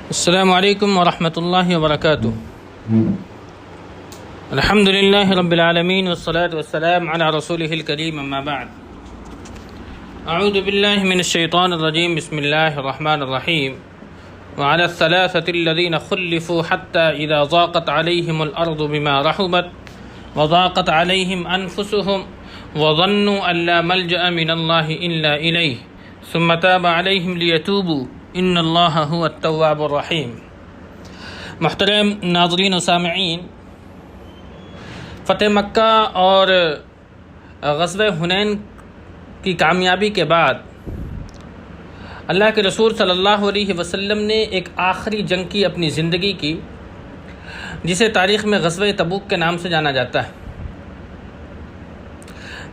السلام علیکم ورحمۃ اللہ وبرکاتہ۔ الحمد للہ رب العالمین والصلاة والسلام علی رسولہ الکریم، اما بعد۔ اعوذ باللہ من الشیطان الرجیم، بسم اللہ الرحمن الرحیم۔ وعلى الثلاثة الذين خلفوا حتى إذا ضاقت عليهم الأرض بما رحبت وضاقت عليهم أنفسهم وظنوا أن لا ملجأ من الله إلا إليه ثم تاب عليهم ليتوبوا ان اللہ هو التواب الرحیم۔ محترم ناظرین و سامعین، فتح مکہ اور غزوہ حنین کی کامیابی کے بعد اللہ کے رسول صلی اللہ علیہ وسلم نے ایک آخری جنگ کی اپنی زندگی کی، جسے تاریخ میں غزوہ تبوک کے نام سے جانا جاتا ہے۔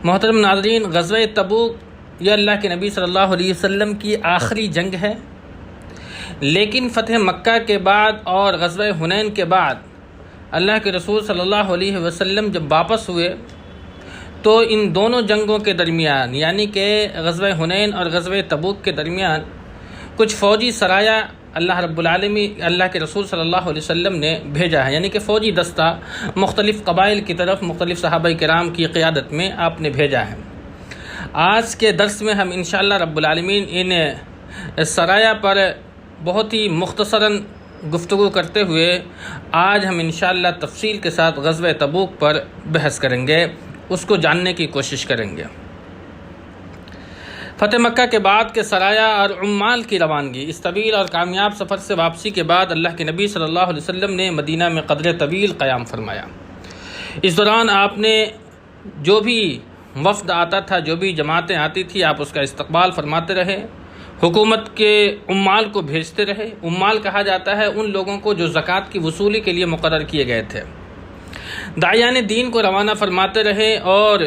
محترم ناظرین، غزوہ تبوک یہ اللہ کے نبی صلی اللہ علیہ وسلم کی آخری جنگ ہے، لیکن فتح مکہ کے بعد اور غزوہ حنین کے بعد اللہ کے رسول صلی اللہ علیہ وسلم جب واپس ہوئے تو ان دونوں جنگوں کے درمیان، یعنی کہ غزوہ حنین اور غزوہ تبوک کے درمیان کچھ فوجی سرایہ اللہ رب العالمین، اللہ کے رسول صلی اللہ علیہ وسلم نے بھیجا ہے، یعنی کہ فوجی دستہ مختلف قبائل کی طرف مختلف صحابہ کرام کی قیادت میں آپ نے بھیجا ہے۔ آج کے درس میں ہم انشاءاللہ رب العالمین ان سرایہ پر بہت ہی مختصراً گفتگو کرتے ہوئے آج ہم انشاءاللہ تفصیل کے ساتھ غزوہ تبوک پر بحث کریں گے، اس کو جاننے کی کوشش کریں گے۔ فتح مکہ کے بعد کے سرایہ اور عمال کی روانگی، اس طویل اور کامیاب سفر سے واپسی کے بعد اللہ کے نبی صلی اللہ علیہ وسلم نے مدینہ میں قدر طویل قیام فرمایا۔ اس دوران آپ نے جو بھی وفد آتا تھا، جو بھی جماعتیں آتی تھی، آپ اس کا استقبال فرماتے رہے، حکومت کے عمال کو بھیجتے رہے۔ عمال کہا جاتا ہے ان لوگوں کو جو زکوٰۃ کی وصولی کے لیے مقرر کیے گئے تھے۔ داعیان دین کو روانہ فرماتے رہے، اور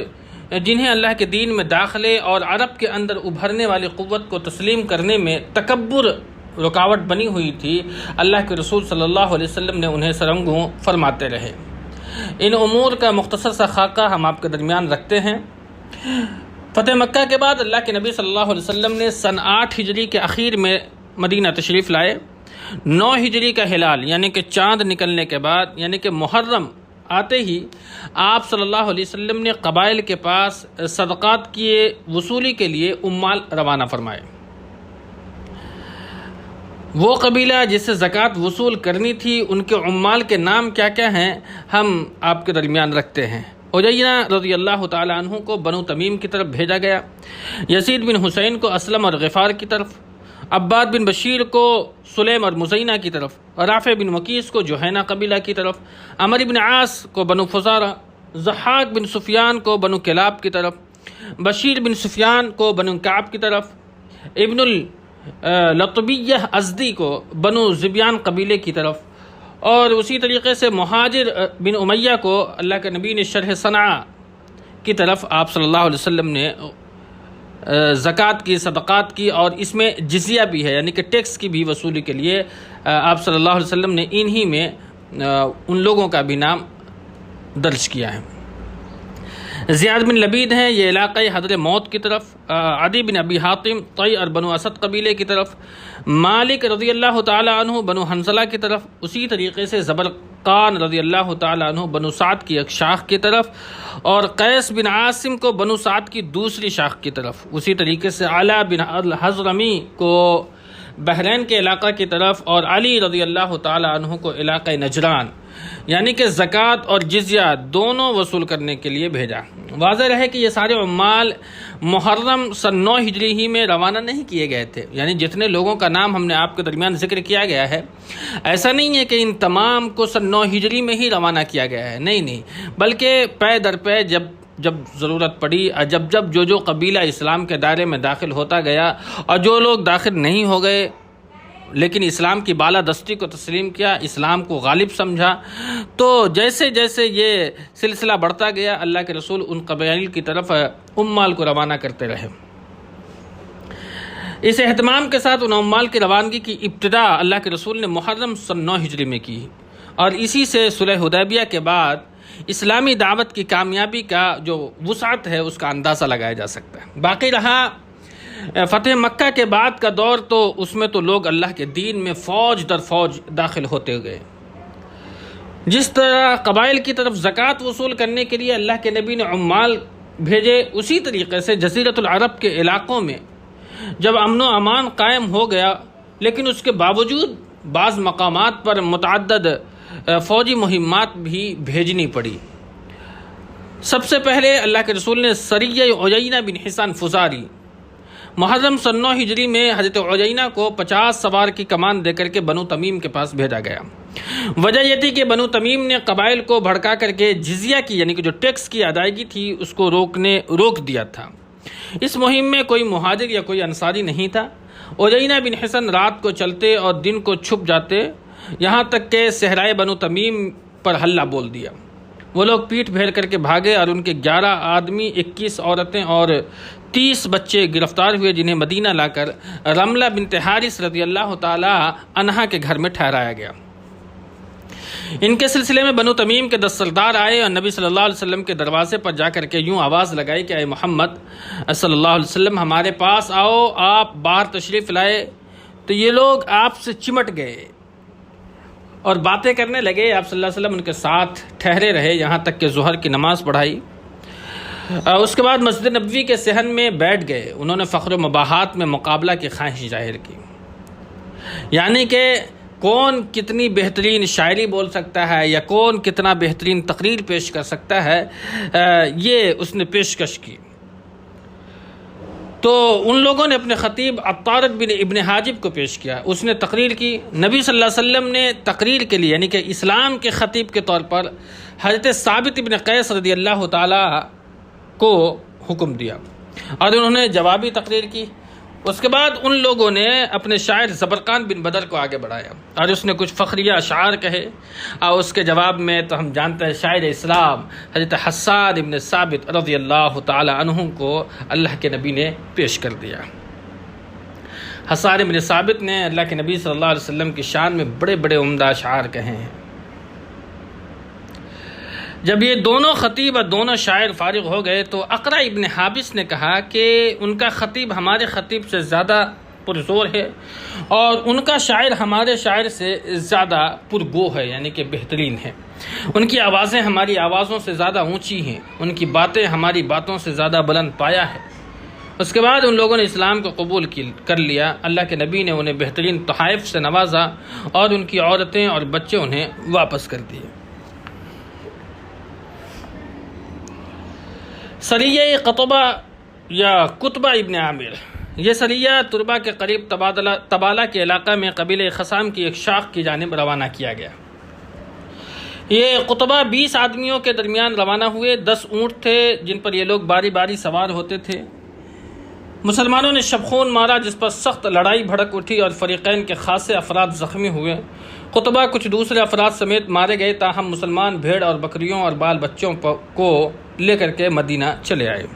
جنہیں اللہ کے دین میں داخلے اور عرب کے اندر ابھرنے والی قوت کو تسلیم کرنے میں تکبر رکاوٹ بنی ہوئی تھی، اللہ کے رسول صلی اللہ علیہ وسلم نے انہیں سرنگوں فرماتے رہے۔ ان امور کا مختصر سا خاکہ ہم آپ کے درمیان رکھتے ہیں۔ فتح مکہ کے بعد اللہ کے نبی صلی اللہ علیہ وسلم نے سن 8 ہجری کے اخیر میں مدینہ تشریف لائے۔ 9 ہجری کا ہلال یعنی کہ چاند نکلنے کے بعد، یعنی کہ محرم آتے ہی آپ صلی اللہ علیہ وسلم نے قبائل کے پاس صدقات کی وصولی کے لیے عمال روانہ فرمائے۔ وہ قبیلہ جس سے زکوٰۃ وصول کرنی تھی، ان کے عمال کے نام کیا کیا ہیں، ہم آپ کے درمیان رکھتے ہیں۔ عجینہ رضی اللہ تعالیٰ عنہ کو بنو تمیم کی طرف بھیجا گیا، یزید بن حسین کو اسلم اور غفار کی طرف، عباد بن بشیر کو سلیم اور مزینہ کی طرف، رافع بن وقیس کو جوہینہ قبیلہ کی طرف، عمر بن عاص کو بنو فزارہ، ضحاک بن سفیان کو بنو کلاب کی طرف، بشیر بن سفیان کو بنو کعب کی طرف، ابن اللطبیہ ازدی کو بنو زبیان قبیلے کی طرف، اور اسی طریقے سے مہاجر بن امیہ کو اللہ کے نبی نے شرح صنعاء کی طرف آپ صلی اللہ علیہ وسلم نے زکوٰۃ کی، صدقات کی، اور اس میں جزیہ بھی ہے، یعنی کہ ٹیکس کی بھی وصولی کے لیے آپ صلی اللہ علیہ وسلم نے انہی میں ان لوگوں کا بھی نام درج کیا ہے۔ زیاد بن لبید ہیں، یہ علاقہ حضر موت کی طرف، عدی بن ابی حاتم طی اور بنو اسد قبیلے کی طرف، مالک رضی اللہ تعالیٰ عنہ بنو حنظلہ کی طرف، اسی طریقے سے زبرقان رضی اللہ تعالیٰ عنہ بنو سعد کی ایک شاخ کی طرف، اور قیس بن عاصم کو بنو سعد کی دوسری شاخ کی طرف، اسی طریقے سے علا بن الحضرمی کو بحرین کے علاقہ کی طرف، اور علی رضی اللہ تعالیٰ عنہ کو علاقہ نجران، یعنی کہ زکوٰۃ اور جزیہ دونوں وصول کرنے کے لیے بھیجا۔ واضح رہے کہ یہ سارے عمال محرم سن 9 ہجری ہی میں روانہ نہیں کیے گئے تھے، یعنی جتنے لوگوں کا نام ہم نے آپ کے درمیان ذکر کیا گیا ہے، ایسا نہیں ہے کہ ان تمام کو سن 9 ہجری میں ہی روانہ کیا گیا ہے، نہیں، بلکہ پے در پے جب ضرورت پڑی، جب جو قبیلہ اسلام کے دائرے میں داخل ہوتا گیا، اور جو لوگ داخل نہیں ہو گئے لیکن اسلام کی بالادستی کو تسلیم کیا، اسلام کو غالب سمجھا، تو جیسے جیسے یہ سلسلہ بڑھتا گیا، اللہ کے رسول ان قبائل کی طرف عمال کو روانہ کرتے رہے۔ اس اہتمام کے ساتھ ان عمال کی روانگی کی ابتدا اللہ کے رسول نے محرم سن 9 ہجری میں کی، اور اسی سے صلح حدیبیہ کے بعد اسلامی دعوت کی کامیابی کا جو وسعت ہے اس کا اندازہ لگایا جا سکتا ہے۔ باقی رہا فتح مکہ کے بعد کا دور تو اس میں تو لوگ اللہ کے دین میں فوج در فوج داخل ہوتے گئے۔ جس طرح قبائل کی طرف زکوٰۃ وصول کرنے کے لیے اللہ کے نبی نے عمال بھیجے، اسی طریقے سے جزیرۃ العرب کے علاقوں میں جب امن و امان قائم ہو گیا، لیکن اس کے باوجود بعض مقامات پر متعدد فوجی مہمات بھی بھیجنی پڑی۔ سب سے پہلے اللہ کے رسول نے سریہ عیینہ بن حصن فزاری محرم سن 9 ہجری میں حضرت عیینہ کو 50 سوار کی کمان دے کر کے بنو تمیم کے پاس بھیجا گیا۔ وجہ یہ تھی کہ بنو تمیم نے قبائل کو بھڑکا کر کے جزیہ کی یعنی کہ جو ٹیکس کی ادائیگی تھی اس کو روک دیا تھا۔ اس مہم میں کوئی مہاجر یا کوئی انصاری نہیں تھا۔ عیینہ بن حصن رات کو چلتے اور دن کو چھپ جاتے، یہاں تک کہ صحرائے بنو تمیم پر حلہ بول دیا۔ وہ لوگ پیٹھ پھیر کر کے بھاگے اور ان کے 11 آدمی، 21 عورتیں اور 30 بچے گرفتار ہوئے، جنہیں مدینہ لا کر رملہ بنت حارث رضی اللہ تعالی عنہا کے گھر میں ٹھہرایا گیا۔ ان کے سلسلے میں بنو تمیم کے 10 سردار آئے اور نبی صلی اللہ علیہ وسلم کے دروازے پر جا کر کے یوں آواز لگائی کہ اے محمد صلی اللہ علیہ وسلم، ہمارے پاس آؤ، آپ باہر تشریف لائے۔ تو یہ لوگ آپ سے چمٹ گئے اور باتیں کرنے لگے۔ آپ صلی اللہ علیہ وسلم ان کے ساتھ ٹھہرے رہے یہاں تک کہ ظہر کی نماز پڑھائی۔ اس کے بعد مسجد نبوی کے صحن میں بیٹھ گئے۔ انہوں نے فخر و مباحات میں مقابلہ کی خواہش ظاہر کی، یعنی کہ کون کتنی بہترین شاعری بول سکتا ہے یا کون کتنا بہترین تقریر پیش کر سکتا ہے، یہ اس نے پیشکش کی۔ تو ان لوگوں نے اپنے خطیب عطارد بن ابن حاجب کو پیش کیا، اس نے تقریر کی۔ نبی صلی اللہ علیہ وسلم نے تقریر کے لیے یعنی کہ اسلام کے خطیب کے طور پر حضرت ثابت بن قیس رضی اللہ تعالی کو حکم دیا اور انہوں نے جوابی تقریر کی۔ اس کے بعد ان لوگوں نے اپنے شاعر زبرقان بن بدر کو آگے بڑھایا اور اس نے کچھ فخریہ اشعار کہے، اور اس کے جواب میں تو ہم جانتے ہیں شاعر اسلام حضرت حسان بن ثابت رضی اللہ تعالی عنہ کو اللہ کے نبی نے پیش کر دیا۔ حسان بن ثابت نے اللہ کے نبی صلی اللہ علیہ وسلم کی شان میں بڑے بڑے عمدہ اشعار کہے ہیں۔ جب یہ دونوں خطیب اور دونوں شاعر فارغ ہو گئے تو اقرع ابن حابس نے کہا کہ ان کا خطیب ہمارے خطیب سے زیادہ پرزور ہے اور ان کا شاعر ہمارے شاعر سے زیادہ پرگو ہے، یعنی کہ بہترین ہے۔ ان کی آوازیں ہماری آوازوں سے زیادہ اونچی ہیں، ان کی باتیں ہماری باتوں سے زیادہ بلند پایا ہے۔ اس کے بعد ان لوگوں نے اسلام کو قبول کر لیا۔ اللہ کے نبی نے انہیں بہترین تحائف سے نوازا اور ان کی عورتیں اور بچے انہیں واپس کر دیے۔ سریہ قطبہ یا قطبہ ابن عامر، یہ سریہ تربہ کے قریب تبالہ کے علاقہ میں قبیلہ خسام کی ایک شاخ کی جانب روانہ کیا گیا۔ یہ قطبہ 20 آدمیوں کے درمیان روانہ ہوئے۔ 10 اونٹ تھے جن پر یہ لوگ باری باری سوار ہوتے تھے۔ مسلمانوں نے شبخون مارا جس پر سخت لڑائی بھڑک اٹھی اور فریقین کے خاصے افراد زخمی ہوئے۔ قطبہ کچھ دوسرے افراد سمیت مارے گئے، تاہم مسلمان بھیڑ اور بکریوں اور بال بچوں کو لے کر کے مدینہ چلے آئے۔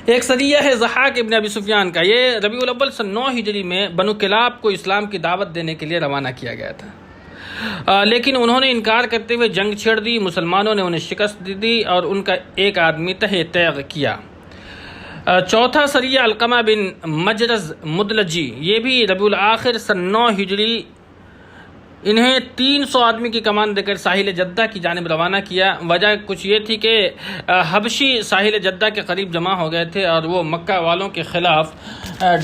ایک سریہ ہے ضحاک ابن ابی سفیان کا، یہ ربیع الاول سن 9 ہجری میں بنو کلاب کو اسلام کی دعوت دینے کے لیے روانہ کیا گیا تھا، لیکن انہوں نے انکار کرتے ہوئے جنگ چھیڑ دی۔ مسلمانوں نے انہیں شکست دی اور ان کا ایک آدمی تہہ تیغ کیا۔ چوتھا سریہ علقمہ بن مجرز مدلجی، یہ بھی ربیع الاخر سن 9 ہجری، انہیں 300 آدمی کی کمان دے کر ساحل جدہ کی جانب روانہ کیا۔ وجہ کچھ یہ تھی کہ حبشی ساحل جدہ کے قریب جمع ہو گئے تھے اور وہ مکہ والوں کے خلاف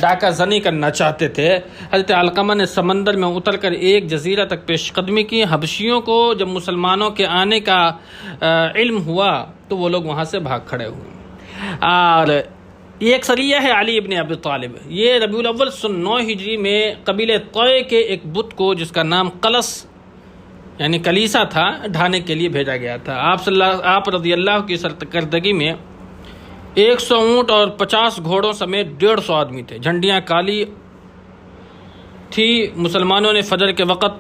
ڈاکہ زنی کرنا چاہتے تھے۔ حضرت علقمہ نے سمندر میں اتر کر ایک جزیرہ تک پیش قدمی کی۔ حبشیوں کو جب مسلمانوں کے آنے کا علم ہوا تو وہ لوگ وہاں سے بھاگ کھڑے ہوئے۔ اور یہ ایک سریہ ہے علی ابن ابی طالب، یہ ربیع الاول سن 9 ہجری میں قبیلہ طے کے ایک بت کو جس کا نام قلس یعنی کلیسا تھا ڈھانے کے لیے بھیجا گیا تھا۔ آپ رضی اللہ کی سرکردگی میں 100 اونٹ اور 50 گھوڑوں سمیت 150 آدمی تھے۔ جھنڈیاں کالی تھی۔ مسلمانوں نے فجر کے وقت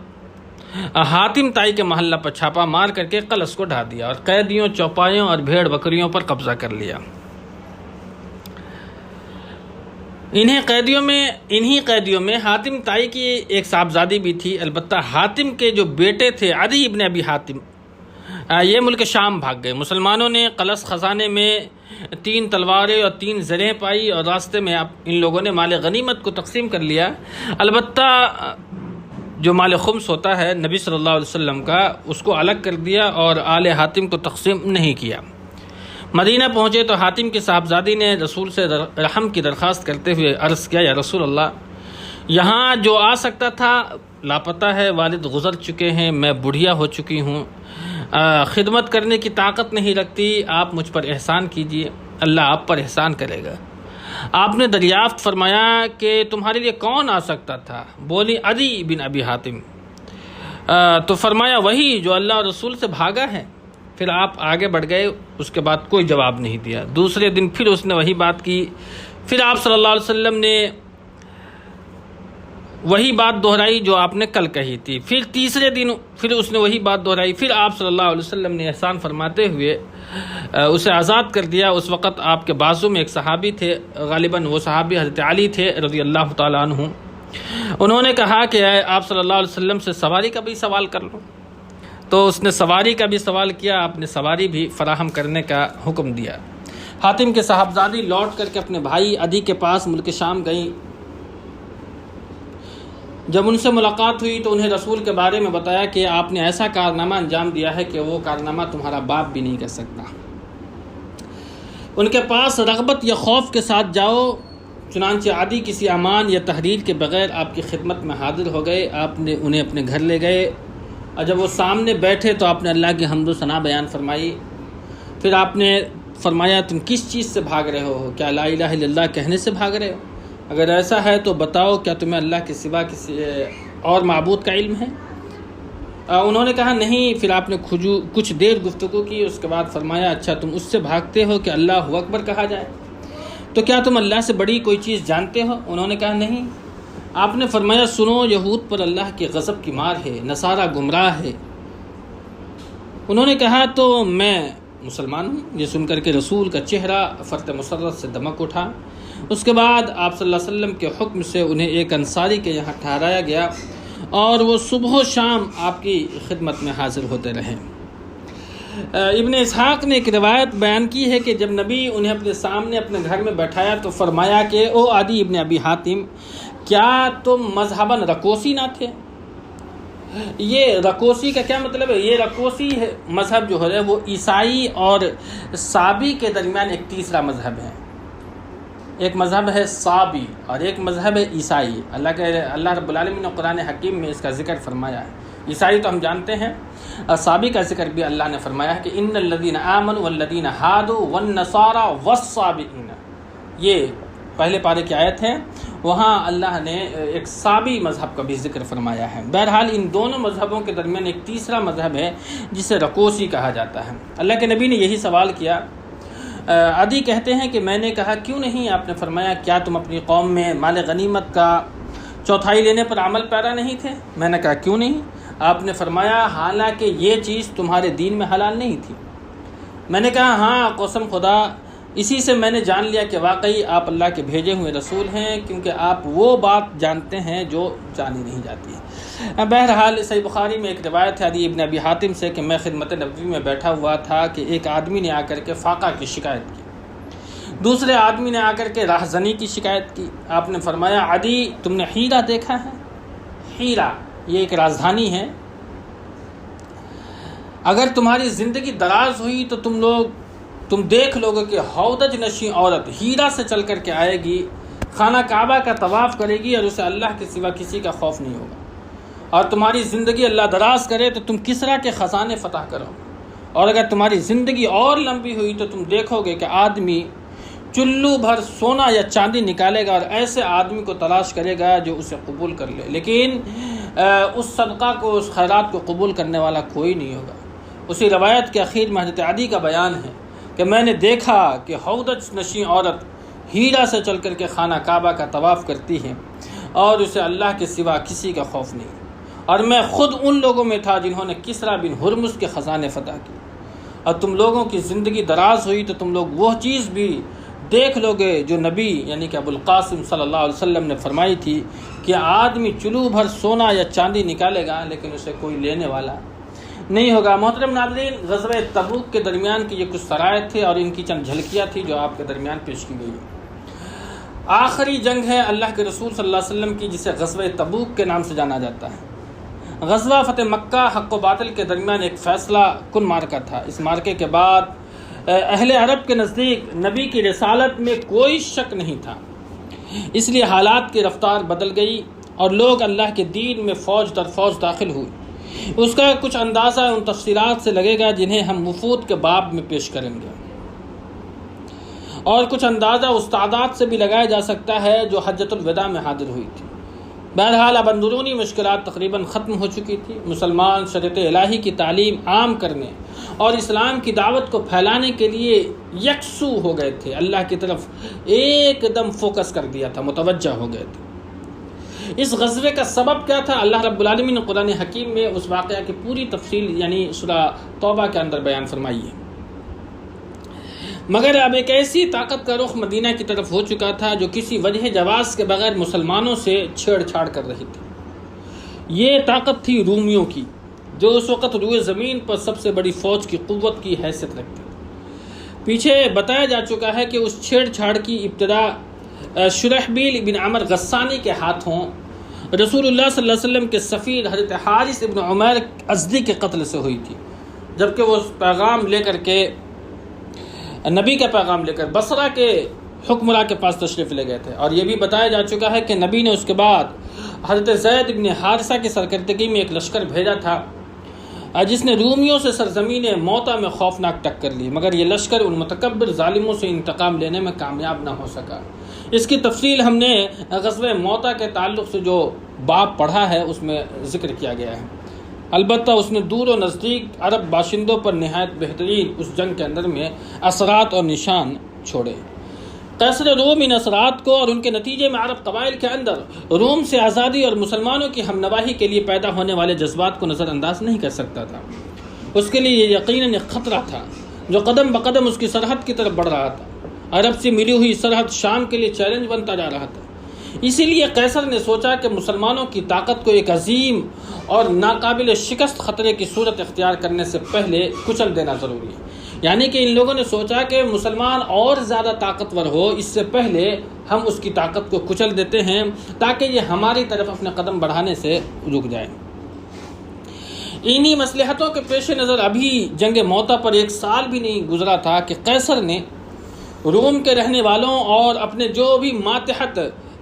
حاتم تائی کے محلہ پر چھاپا مار کر کے قلس کو ڈھا دیا اور قیدیوں، چوپایوں اور بھیڑ بکریوں پر قبضہ کر لیا۔ انہی قیدیوں میں حاتم تائی کی ایک صاحبزادی بھی تھی، البتہ حاتم کے جو بیٹے تھے عدی ابن ابی حاتم، یہ ملک شام بھاگ گئے۔ مسلمانوں نے قلس خزانے میں 3 تلواریں اور 3 زریں پائی اور راستے میں ان لوگوں نے مال غنیمت کو تقسیم کر لیا۔ البتہ جو مال خمس ہوتا ہے نبی صلی اللہ علیہ وسلم کا، اس کو الگ کر دیا اور آل حاتم کو تقسیم نہیں کیا۔ مدینہ پہنچے تو حاتم کے صاحبزادی نے رسول سے رحم کی درخواست کرتے ہوئے عرض کیا، یا رسول اللہ، یہاں جو آ سکتا تھا لاپتہ ہے، والد گزر چکے ہیں، میں بڑھیا ہو چکی ہوں، خدمت کرنے کی طاقت نہیں رکھتی، آپ مجھ پر احسان کیجئے، اللہ آپ پر احسان کرے گا۔ آپ نے دریافت فرمایا کہ تمہارے لیے کون آ سکتا تھا؟ بولی عدی بن ابی حاتم۔ تو فرمایا وہی جو اللہ اور رسول سے بھاگا ہے۔ پھر آپ آگے بڑھ گئے، اس کے بعد کوئی جواب نہیں دیا۔ دوسرے دن پھر اس نے وہی بات کی، پھر آپ صلی اللہ علیہ وسلم نے وہی بات دہرائی جو آپ نے کل کہی تھی۔ پھر تیسرے دن پھر اس نے وہی بات دہرائی، پھر آپ صلی اللہ علیہ وسلم نے احسان فرماتے ہوئے اسے آزاد کر دیا۔ اس وقت آپ کے بازو میں ایک صحابی تھے، غالباً وہ صحابی حضرت علی تھے رضی اللہ تعالیٰ عنہ۔ انہوں نے کہا کہ آپ صلی اللہ علیہ وسلم سے سواری کا بھی سوال کر لو، تو اس نے سواری کا بھی سوال کیا، آپ نے سواری بھی فراہم کرنے کا حکم دیا۔ حاتم کے صاحبزادی لوٹ کر کے اپنے بھائی عدی کے پاس ملک شام گئیں۔ جب ان سے ملاقات ہوئی تو انہیں رسول کے بارے میں بتایا کہ آپ نے ایسا کارنامہ انجام دیا ہے کہ وہ کارنامہ تمہارا باپ بھی نہیں کر سکتا۔ ان کے پاس رغبت یا خوف کے ساتھ جاؤ۔ چنانچہ عدی کسی امان یا تحریر کے بغیر آپ کی خدمت میں حاضر ہو گئے۔ آپ نے انہیں اپنے گھر لے گئے اور جب وہ سامنے بیٹھے تو آپ نے اللہ کی حمد و ثنا بیان فرمائی۔ پھر آپ نے فرمایا تم کس چیز سے بھاگ رہے ہو؟ کیا لا الہ الا اللہ کہنے سے بھاگ رہے ہو؟ اگر ایسا ہے تو بتاؤ کیا تمہیں اللہ کے سوا کسی اور معبود کا علم ہے؟ انہوں نے کہا نہیں۔ پھر آپ نے کچھ دیر گفتگو کی، اس کے بعد فرمایا اچھا تم اس سے بھاگتے ہو کہ اللہ اکبر کہا جائے، تو کیا تم اللہ سے بڑی کوئی چیز جانتے ہو؟ انہوں نے کہا نہیں۔ آپ نے فرمایا سنو، یہود پر اللہ کے غضب کی مار ہے، نصارہ گمراہ ہے۔ انہوں نے کہا تو میں مسلمان ہوں۔ یہ سن کر کے رسول کا چہرہ فرط مسرت سے دمک اٹھا۔ اس کے بعد آپ صلی اللہ علیہ وسلم کے حکم سے انہیں ایک انصاری کے یہاں ٹھہرایا گیا اور وہ صبح و شام آپ کی خدمت میں حاضر ہوتے رہے۔ ابن اسحاق نے ایک روایت بیان کی ہے کہ جب نبی انہیں اپنے سامنے اپنے گھر میں بیٹھایا تو فرمایا کہ او عدی ابن ابی حاتم، کیا تم مذہباً رکوسی نہ تھے؟ یہ رکوسی کا کیا مطلب ہے؟ یہ رکوسی مذہب جو ہے وہ عیسائی اور صابی کے درمیان ایک تیسرا مذہب ہے۔ ایک مذہب ہے صابی اور ایک مذہب ہے عیسائی۔ اللہ رب العالمین نے قرآن حکیم میں اس کا ذکر فرمایا ہے۔ عیسائی تو ہم جانتے ہیں، اور صابی کا ذکر بھی اللہ نے فرمایا ہے کہ ان الذین آمنوا والذین ہادوا والنصارى والصابئین۔ یہ پہلے پارے کی آیت ہے، وہاں اللہ نے ایک صابی مذہب کا بھی ذکر فرمایا ہے۔ بہرحال ان دونوں مذہبوں کے درمیان ایک تیسرا مذہب ہے جسے رکوسی کہا جاتا ہے۔ اللہ کے نبی نے یہی سوال کیا۔ عدی کہتے ہیں کہ میں نے کہا کیوں نہیں؟ آپ نے فرمایا کیا تم اپنی قوم میں مال غنیمت کا چوتھائی لینے پر عمل پیرا نہیں تھے؟ میں نے کہا کیوں نہیں؟ آپ نے فرمایا حالانکہ یہ چیز تمہارے دین میں حلال نہیں تھی۔ میں نے کہا ہاں قسم خدا، اسی سے میں نے جان لیا کہ واقعی آپ اللہ کے بھیجے ہوئے رسول ہیں، کیونکہ آپ وہ بات جانتے ہیں جو جانی نہیں جاتی۔ بہرحال صحیح بخاری میں ایک روایت ہے عدی ابن ابی حاتم سے کہ میں خدمت نبوی میں بیٹھا ہوا تھا کہ ایک آدمی نے آ کر کے فاقہ کی شکایت کی، دوسرے آدمی نے آ کر کے راہزنی کی شکایت کی۔ آپ نے فرمایا عدی تم نے ہیرا دیکھا ہے؟ ہیرا یہ ایک راجدھانی ہے، اگر تمہاری زندگی دراز ہوئی تو تم دیکھ لو گے کہ ہودج نشیں عورت ہیرا سے چل کر کے آئے گی، خانہ کعبہ کا طواف کرے گی اور اسے اللہ کے سوا کسی کا خوف نہیں ہوگا، اور تمہاری زندگی اللہ دراز کرے تو تم کسرا کے خزانے فتح کرو، اور اگر تمہاری زندگی اور لمبی ہوئی تو تم دیکھو گے کہ آدمی چلو بھر سونا یا چاندی نکالے گا اور ایسے آدمی کو تلاش کرے گا جو اسے قبول کر لے، لیکن اس صدقہ کو، اس خیرات کو قبول کرنے والا کوئی نہیں ہوگا۔ اسی روایت کے اخیر میں حضرت عدی کا بیان ہے کہ میں نے دیکھا کہ ہودج نشیں عورت ہیرا سے چل کر کے خانہ کعبہ کا طواف کرتی ہے اور اسے اللہ کے سوا کسی کا خوف نہیں، اور میں خود ان لوگوں میں تھا جنہوں نے کسریٰ بن ہرمز کے خزانے فتح کی۔ اور تم لوگوں کی زندگی دراز ہوئی تو تم لوگ وہ چیز بھی دیکھ لو گے جو نبی یعنی کہ ابوالقاسم صلی اللہ علیہ وسلم نے فرمائی تھی کہ آدمی چلو بھر سونا یا چاندی نکالے گا لیکن اسے کوئی لینے والا نہیں ہوگا۔ محترم ناظرین، غزوہ تبوک کے درمیان کی یہ کچھ شرائط تھے اور ان کی چند جھلکیاں تھیں جو آپ کے درمیان پیش کی گئی۔ آخری جنگ ہے اللہ کے رسول صلی اللہ علیہ وسلم کی، جسے غزوہ تبوک کے نام سے جانا جاتا ہے۔ غزوہ فتح مکہ حق و باطل کے درمیان ایک فیصلہ کن مارکہ تھا۔ اس مارکے کے بعد اہل عرب کے نزدیک نبی کی رسالت میں کوئی شک نہیں تھا، اس لیے حالات کی رفتار بدل گئی اور لوگ اللہ کے دین میں فوج در فوج داخل ہوئے۔ اس کا کچھ اندازہ ان تفصیلات سے لگے گا جنہیں ہم وفود کے باب میں پیش کریں گے، اور کچھ اندازہ استادات سے بھی لگایا جا سکتا ہے جو حجۃ الوداع میں حاضر ہوئی تھی۔ بہرحال اب اندرونی مشکلات تقریباً ختم ہو چکی تھی۔ مسلمان شریعت الہی کی تعلیم عام کرنے اور اسلام کی دعوت کو پھیلانے کے لیے یکسو ہو گئے تھے، اللہ کی طرف ایک دم فوکس کر دیا تھا، متوجہ ہو گئے تھے۔ اس غزوے کا سبب کیا تھا؟ اللہ رب العالمین نے قرآن حکیم میں اس واقعہ کی پوری تفصیل یعنی سورہ توبہ کے اندر بیان فرمائی ہے۔ مگر اب ایک ایسی طاقت کا رخ مدینہ کی طرف ہو چکا تھا جو کسی وجہ جواز کے بغیر مسلمانوں سے چھیڑ چھاڑ کر رہی تھی۔ یہ طاقت تھی رومیوں کی، جو اس وقت روئے زمین پر سب سے بڑی فوج کی قوت کی حیثیت رکھتی تھی۔ پیچھے بتایا جا چکا ہے کہ اس چھیڑ چھاڑ کی ابتدا شرحبیل بن عمر غسانی کے ہاتھوں رسول اللہ صلی اللہ علیہ وسلم کے سفیر حضرت حارث ابن عمیر ازدی کے قتل سے ہوئی تھی، جبکہ وہ پیغام لے کر کے نبی کا پیغام لے کر بصرہ کے حکمراں کے پاس تشریف لے گئے تھے۔ اور یہ بھی بتایا جا چکا ہے کہ نبی نے اس کے بعد حضرت زید بن حارثہ کی سرکردگی میں ایک لشکر بھیجا تھا جس نے رومیوں سے سرزمین موتا میں خوفناک ٹکر لی، مگر یہ لشکر ان متکبر ظالموں سے انتقام لینے میں کامیاب نہ ہو سکا۔ اس کی تفصیل ہم نے غزوہ موتا کے تعلق سے جو باب پڑھا ہے اس میں ذکر کیا گیا ہے۔ البتہ اس نے دور و نزدیک عرب باشندوں پر نہایت بہترین اس جنگ کے اندر میں اثرات اور نشان چھوڑے۔ قیصر روم ان اثرات کو اور ان کے نتیجے میں عرب قبائل کے اندر روم سے آزادی اور مسلمانوں کی ہم نواحی کے لیے پیدا ہونے والے جذبات کو نظر انداز نہیں کر سکتا تھا۔ اس کے لیے یہ یقیناً ایک خطرہ تھا جو قدم بقدم اس کی سرحد کی طرف بڑھ رہا تھا۔ عرب سے ملی ہوئی سرحد شام کے لیے چیلنج بنتا جا رہا تھا۔ اسی لیے قیصر نے سوچا کہ مسلمانوں کی طاقت کو ایک عظیم اور ناقابل شکست خطرے کی صورت اختیار کرنے سے پہلے کچل دینا ضروری ہے۔ یعنی کہ ان لوگوں نے سوچا کہ مسلمان اور زیادہ طاقتور ہو، اس سے پہلے ہم اس کی طاقت کو کچل دیتے ہیں تاکہ یہ ہماری طرف اپنے قدم بڑھانے سے رک جائے۔ انہی مصلحتوں کے پیش نظر ابھی جنگ موتا پر 1 سال بھی نہیں گزرا تھا کہ قیصر نے روم کے رہنے والوں اور اپنے جو بھی ماتحت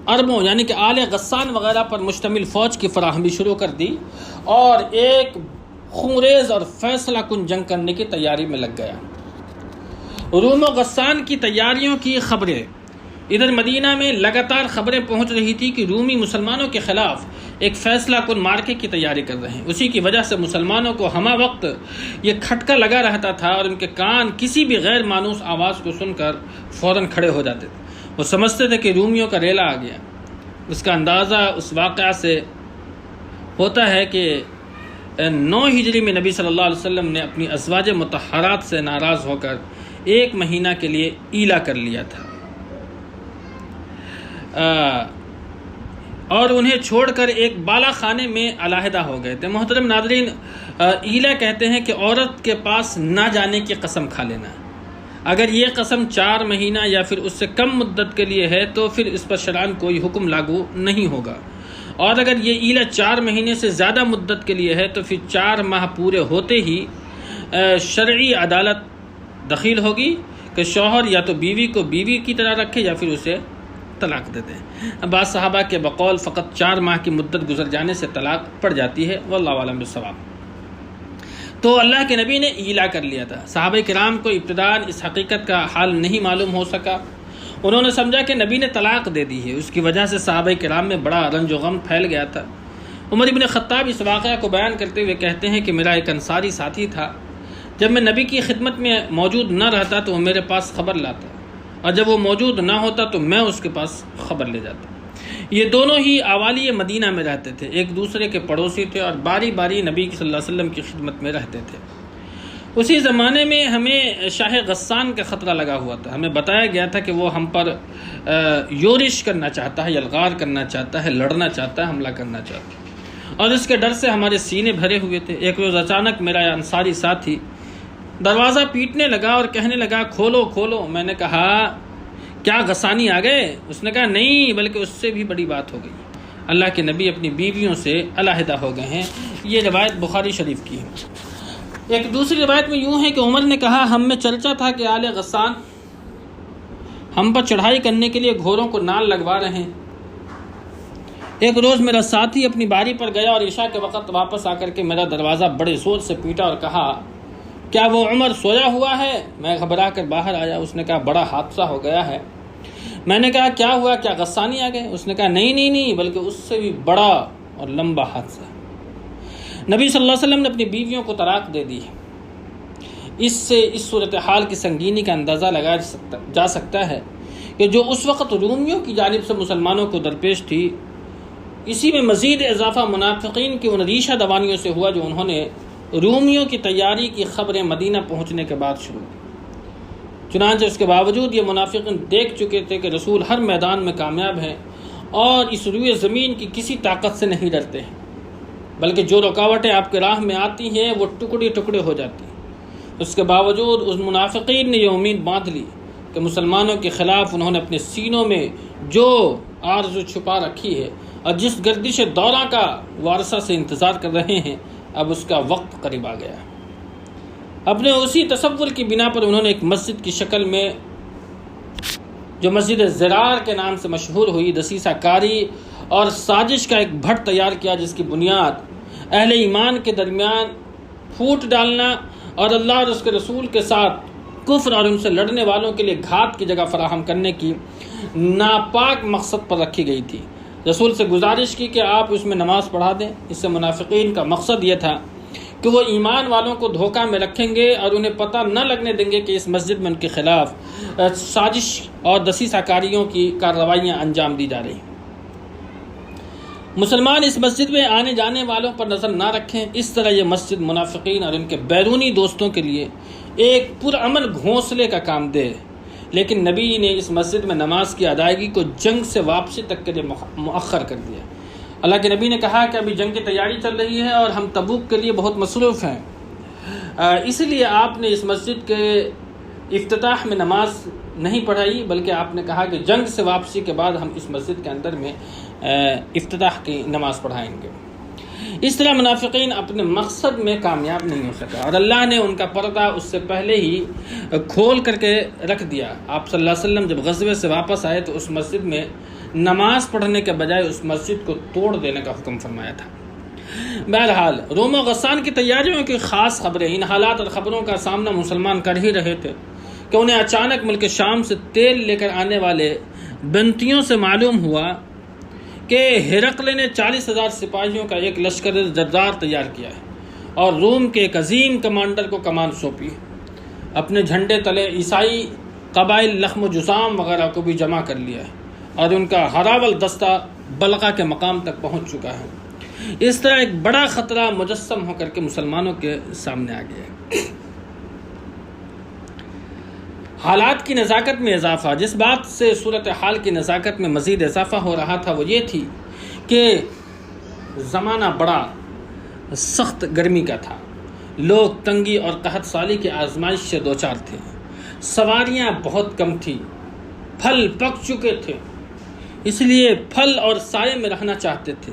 عربوں یعنی کہ آل غسان وغیرہ پر مشتمل فوج کی فراہمی شروع کر دی اور ایک خونریز اور فیصلہ کن جنگ کرنے کی تیاری میں لگ گیا۔ روم و غسان کی تیاریوں کی خبریں ادھر مدینہ میں لگاتار خبریں پہنچ رہی تھی کہ رومی مسلمانوں کے خلاف ایک فیصلہ کن مارکے کی تیاری کر رہے ہیں۔ اسی کی وجہ سے مسلمانوں کو ہمہ وقت یہ کھٹکا لگا رہتا تھا اور ان کے کان کسی بھی غیر مانوس آواز کو سن کر فوراً کھڑے ہو جاتے تھے۔ وہ سمجھتے تھے کہ رومیوں کا ریلا آ گیا۔ اس کا اندازہ اس واقعہ سے ہوتا ہے کہ 9 ہجری میں نبی صلی اللہ علیہ وسلم نے اپنی ازواج مطہرات سے ناراض ہو کر 1 مہینہ کے لیے ایلا کر لیا تھا اور انہیں چھوڑ کر ایک بالا خانے میں علیحدہ ہو گئے تھے۔ محترم ناظرین، ایلا کہتے ہیں کہ عورت کے پاس نہ جانے کی قسم کھا لینا۔ اگر یہ قسم 4 مہینہ یا پھر اس سے کم مدت کے لیے ہے تو پھر اس پر شرعاً کوئی حکم لاگو نہیں ہوگا، اور اگر یہ ایلا 4 مہینے سے زیادہ مدت کے لیے ہے تو پھر 4 ماہ پورے ہوتے ہی شرعی عدالت دخیل ہوگی کہ شوہر یا تو بیوی کو بیوی کی طرح رکھے یا پھر اسے طلاق دے دیں۔ بعض صحابہ کے بقول فقط 4 ماہ کی مدت گزر جانے سے طلاق پڑ جاتی ہے، واللہ اعلم بالصواب۔ تو اللہ کے نبی نے ایلا کر لیا تھا۔ صحابہ کرام کو ابتداءً اس حقیقت کا حال نہیں معلوم ہو سکا۔ انہوں نے سمجھا کہ نبی نے طلاق دے دی ہے، اس کی وجہ سے صحابہ کرام میں بڑا رنج و غم پھیل گیا تھا۔ عمر بن خطاب اس واقعہ کو بیان کرتے ہوئے کہتے ہیں کہ میرا ایک انصاری ساتھی تھا، جب میں نبی کی خدمت میں موجود نہ رہتا تو وہ میرے پاس خبر لاتا، اور جب وہ موجود نہ ہوتا تو میں اس کے پاس خبر لے جاتا۔ یہ دونوں ہی اوالی مدینہ میں رہتے تھے، ایک دوسرے کے پڑوسی تھے اور باری باری نبی صلی اللہ علیہ وسلم کی خدمت میں رہتے تھے۔ اسی زمانے میں ہمیں شاہ غسان کا خطرہ لگا ہوا تھا۔ ہمیں بتایا گیا تھا کہ وہ ہم پر یورش کرنا چاہتا ہے، یلغار کرنا چاہتا ہے، لڑنا چاہتا ہے، حملہ کرنا چاہتا ہے، اور اس کے ڈر سے ہمارے سینے بھرے ہوئے تھے۔ ایک روز اچانک میرا انصاری ساتھی دروازہ پیٹنے لگا اور کہنے لگا کھولو کھولو۔ میں نے کہا کیا غسانی آ گئے؟ اس نے کہا نہیں، بلکہ اس سے بھی بڑی بات ہو گئی، اللہ کے نبی اپنی بیویوں سے علیحدہ ہو گئے ہیں۔ یہ روایت بخاری شریف کی ہے۔ ایک دوسری روایت میں یوں ہے کہ عمر نے کہا ہم میں چرچا تھا کہ آل غسان ہم پر چڑھائی کرنے کے لیے گھوڑوں کو نال لگوا رہے ہیں۔ ایک روز میرا ساتھی اپنی باری پر گیا اور عشاء کے وقت واپس آ کر کے میرا دروازہ بڑے زور سے پیٹا اور کہا کیا وہ عمر سویا ہوا ہے؟ میں گھبرا کر باہر آیا۔ اس نے کہا بڑا حادثہ ہو گیا ہے۔ میں نے کہا کیا ہوا؟ کیا غسانی آ گئے؟ اس نے کہا نہیں بلکہ اس سے بھی بڑا اور لمبا حادثہ۔ نبی صلی اللہ علیہ وسلم نے اپنی بیویوں کو طلاق دے دی۔ اس سے اس صورتحال کی سنگینی کا اندازہ لگایا جا سکتا ہے کہ جو اس وقت رومیوں کی جانب سے مسلمانوں کو درپیش تھی، اسی میں مزید اضافہ منافقین کی ان ریشہ دوانیوں سے ہوا جو انہوں نے رومیوں کی تیاری کی خبریں مدینہ پہنچنے کے بعد شروع کی۔ چنانچہ اس کے باوجود یہ منافقین دیکھ چکے تھے کہ رسول ہر میدان میں کامیاب ہیں اور اس روئے زمین کی کسی طاقت سے نہیں ڈرتے ہیں، بلکہ جو رکاوٹیں آپ کے راہ میں آتی ہیں وہ ٹکڑے ٹکڑے ہو جاتی ہیں۔ اس کے باوجود اس منافقین نے یہ امید باندھ لی کہ مسلمانوں کے خلاف انہوں نے اپنے سینوں میں جو آرزو چھپا رکھی ہے اور جس گردش دورہ کا وارثہ سے انتظار کر رہے ہیں، اب اس کا وقت قریب آ گیا۔ اپنے اسی تصور کی بنا پر انہوں نے ایک مسجد کی شکل میں جو مسجد زرار کے نام سے مشہور ہوئی دسیسہ کاری اور سازش کا ایک بھٹ تیار کیا، جس کی بنیاد اہل ایمان کے درمیان پھوٹ ڈالنا اور اللہ اور اس کے رسول کے ساتھ کفر اور ان سے لڑنے والوں کے لیے گھات کی جگہ فراہم کرنے کی ناپاک مقصد پر رکھی گئی تھی۔ رسول سے گزارش کی کہ آپ اس میں نماز پڑھا دیں۔ اس سے منافقین کا مقصد یہ تھا کہ وہ ایمان والوں کو دھوکہ میں رکھیں گے اور انہیں پتہ نہ لگنے دیں گے کہ اس مسجد میں ان کے خلاف سازش اور دسیسہ کاریوں کی کارروائیاں انجام دی جا رہی ہیں۔ مسلمان اس مسجد میں آنے جانے والوں پر نظر نہ رکھیں۔ اس طرح یہ مسجد منافقین اور ان کے بیرونی دوستوں کے لیے ایک پرامن گھونسلے کا کام دے، لیکن نبی نے اس مسجد میں نماز کی ادائیگی کو جنگ سے واپسی تک کے لیے مؤخر کر دیا۔ اللہ کے نبی نے کہا کہ ابھی جنگ کی تیاری چل رہی ہے اور ہم تبوک کے لیے بہت مصروف ہیں، اس لیے آپ نے اس مسجد کے افتتاح میں نماز نہیں پڑھائی، بلکہ آپ نے کہا کہ جنگ سے واپسی کے بعد ہم اس مسجد کے اندر میں افتتاح کی نماز پڑھائیں گے۔ اس طرح منافقین اپنے مقصد میں کامیاب نہیں ہو سکا اور اللہ نے ان کا پردہ اس سے پہلے ہی کھول کر کے رکھ دیا۔ آپ صلی اللہ علیہ وسلم جب غزوے سے واپس آئے تو اس مسجد میں نماز پڑھنے کے بجائے اس مسجد کو توڑ دینے کا حکم فرمایا تھا۔ بہرحال روم و غسان کی تیاریوں کی خاص خبریں، ان حالات اور خبروں کا سامنا مسلمان کر ہی رہے تھے کہ انہیں اچانک ملک شام سے تیل لے کر آنے والے بنتیوں سے معلوم ہوا کہ ہرقل نے 40,000 سپاہیوں کا ایک لشکر جرار تیار کیا ہے اور روم کے ایک عظیم کمانڈر کو کمان سونپی ہے۔ اپنے جھنڈے تلے عیسائی قبائل لخم و جسام وغیرہ کو بھی جمع کر لیا ہے اور ان کا ہراول دستہ بلقا کے مقام تک پہنچ چکا ہے۔ اس طرح ایک بڑا خطرہ مجسم ہو کر کے مسلمانوں کے سامنے آ گیا ہے۔ حالات کی نزاکت میں اضافہ، جس بات سے صورتحال کی نزاکت میں مزید اضافہ ہو رہا تھا وہ یہ تھی کہ زمانہ بڑا سخت گرمی کا تھا، لوگ تنگی اور قحط سالی کی آزمائش سے دوچار تھے، سواریاں بہت کم تھیں، پھل پک چکے تھے، اس لیے پھل اور سائے میں رہنا چاہتے تھے،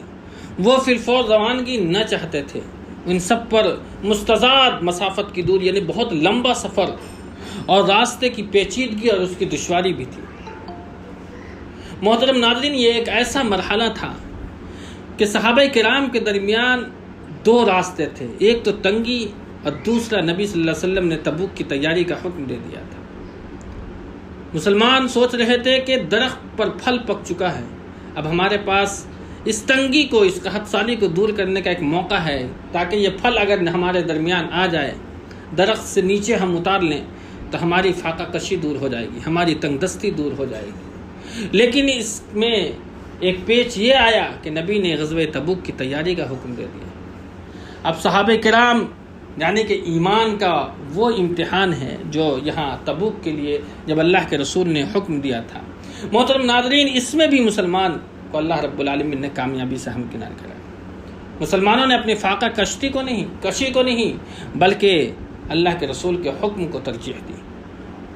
وہ فی الفور روانگی نہ چاہتے تھے۔ ان سب پر مستضاد مسافت کی دور یعنی بہت لمبا سفر اور راستے کی پیچیدگی اور اس کی دشواری بھی تھی۔ محترم ناظرین، یہ ایک ایسا مرحلہ تھا کہ صحابہ کرام کے درمیان دو راستے تھے، ایک تو تنگی اور دوسرا نبی صلی اللہ علیہ وسلم نے تبوک کی تیاری کا حکم دے دیا تھا۔ مسلمان سوچ رہے تھے کہ درخت پر پھل پک چکا ہے، اب ہمارے پاس اس تنگی کو، اس قحط سالی کو دور کرنے کا ایک موقع ہے تاکہ یہ پھل اگر ہمارے درمیان آ جائے، درخت سے نیچے ہم اتار لیں تو ہماری فاقہ کشی دور ہو جائے گی، ہماری تنگ دستی دور ہو جائے گی۔ لیکن اس میں ایک پیچ یہ آیا کہ نبی نے غزوہ تبوک کی تیاری کا حکم دے دیا۔ اب صحابہ کرام یعنی کہ ایمان کا وہ امتحان ہے جو یہاں تبوک کے لیے جب اللہ کے رسول نے حکم دیا تھا۔ محترم ناظرین، اس میں بھی مسلمان کو اللہ رب العالمین نے کامیابی سے ہمکنار کرایا۔ مسلمانوں نے اپنی فاقہ کشی کو نہیں بلکہ اللہ کے رسول کے حکم کو ترجیح دی۔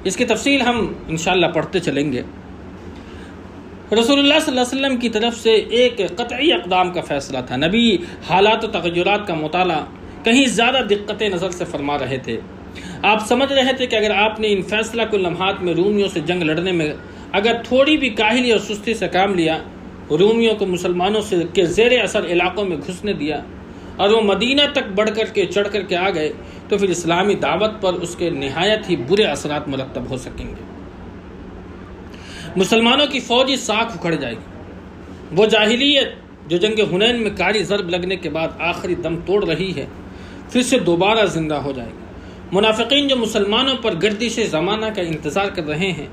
اس کی تفصیل ہم انشاءاللہ پڑھتے چلیں گے۔ رسول اللہ صلی اللہ علیہ وسلم کی طرف سے ایک قطعی اقدام کا فیصلہ تھا۔ نبی حالات و تغیرات کا مطالعہ کہیں زیادہ دقت نظر سے فرما رہے تھے۔ آپ سمجھ رہے تھے کہ اگر آپ نے ان فیصلہ کن لمحات میں رومیوں سے جنگ لڑنے میں اگر تھوڑی بھی کاہلی اور سستی سے کام لیا، رومیوں کو مسلمانوں کے زیر اثر علاقوں میں گھسنے دیا اور وہ مدینہ تک بڑھ کر کے چڑھ کر کے آ گئے، تو پھر اسلامی دعوت پر اس کے نہایت ہی برے اثرات مرتب ہو سکیں گے۔ مسلمانوں کی فوجی ساکھ اکھڑ جائے گی۔ وہ جاہلیت جو جنگ حنین میں کاری ضرب لگنے کے بعد آخری دم توڑ رہی ہے، پھر سے دوبارہ زندہ ہو جائے گی۔ منافقین جو مسلمانوں پر گردش زمانہ کا انتظار کر رہے ہیں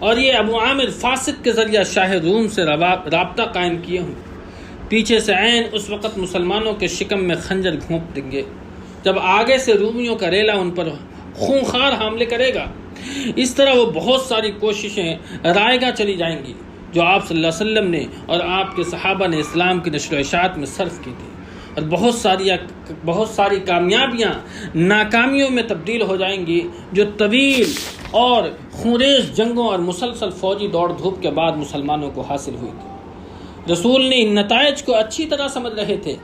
اور یہ ابو عامر فاسق کے ذریعہ شاہ روم سے رابطہ قائم کیے ہوں، پیچھے سے عین اس وقت مسلمانوں کے شکم میں خنجر گھونپ دیں گے جب آگے سے رومیوں کا ریلا ان پر خونخوار حملے کرے گا۔ اس طرح وہ بہت ساری کوششیں رائیگاں چلی جائیں گی جو آپ صلی اللہ علیہ وسلم نے اور آپ کے صحابہ نے اسلام کی نشر و اشاعت میں صرف کی تھی، اور بہت ساری کامیابیاں ناکامیوں میں تبدیل ہو جائیں گی جو طویل اور خونریز جنگوں اور مسلسل فوجی دوڑ دھوپ کے بعد مسلمانوں کو حاصل ہوئی تھی۔ رسول نے ان نتائج کو اچھی طرح سمجھ رہے تھے،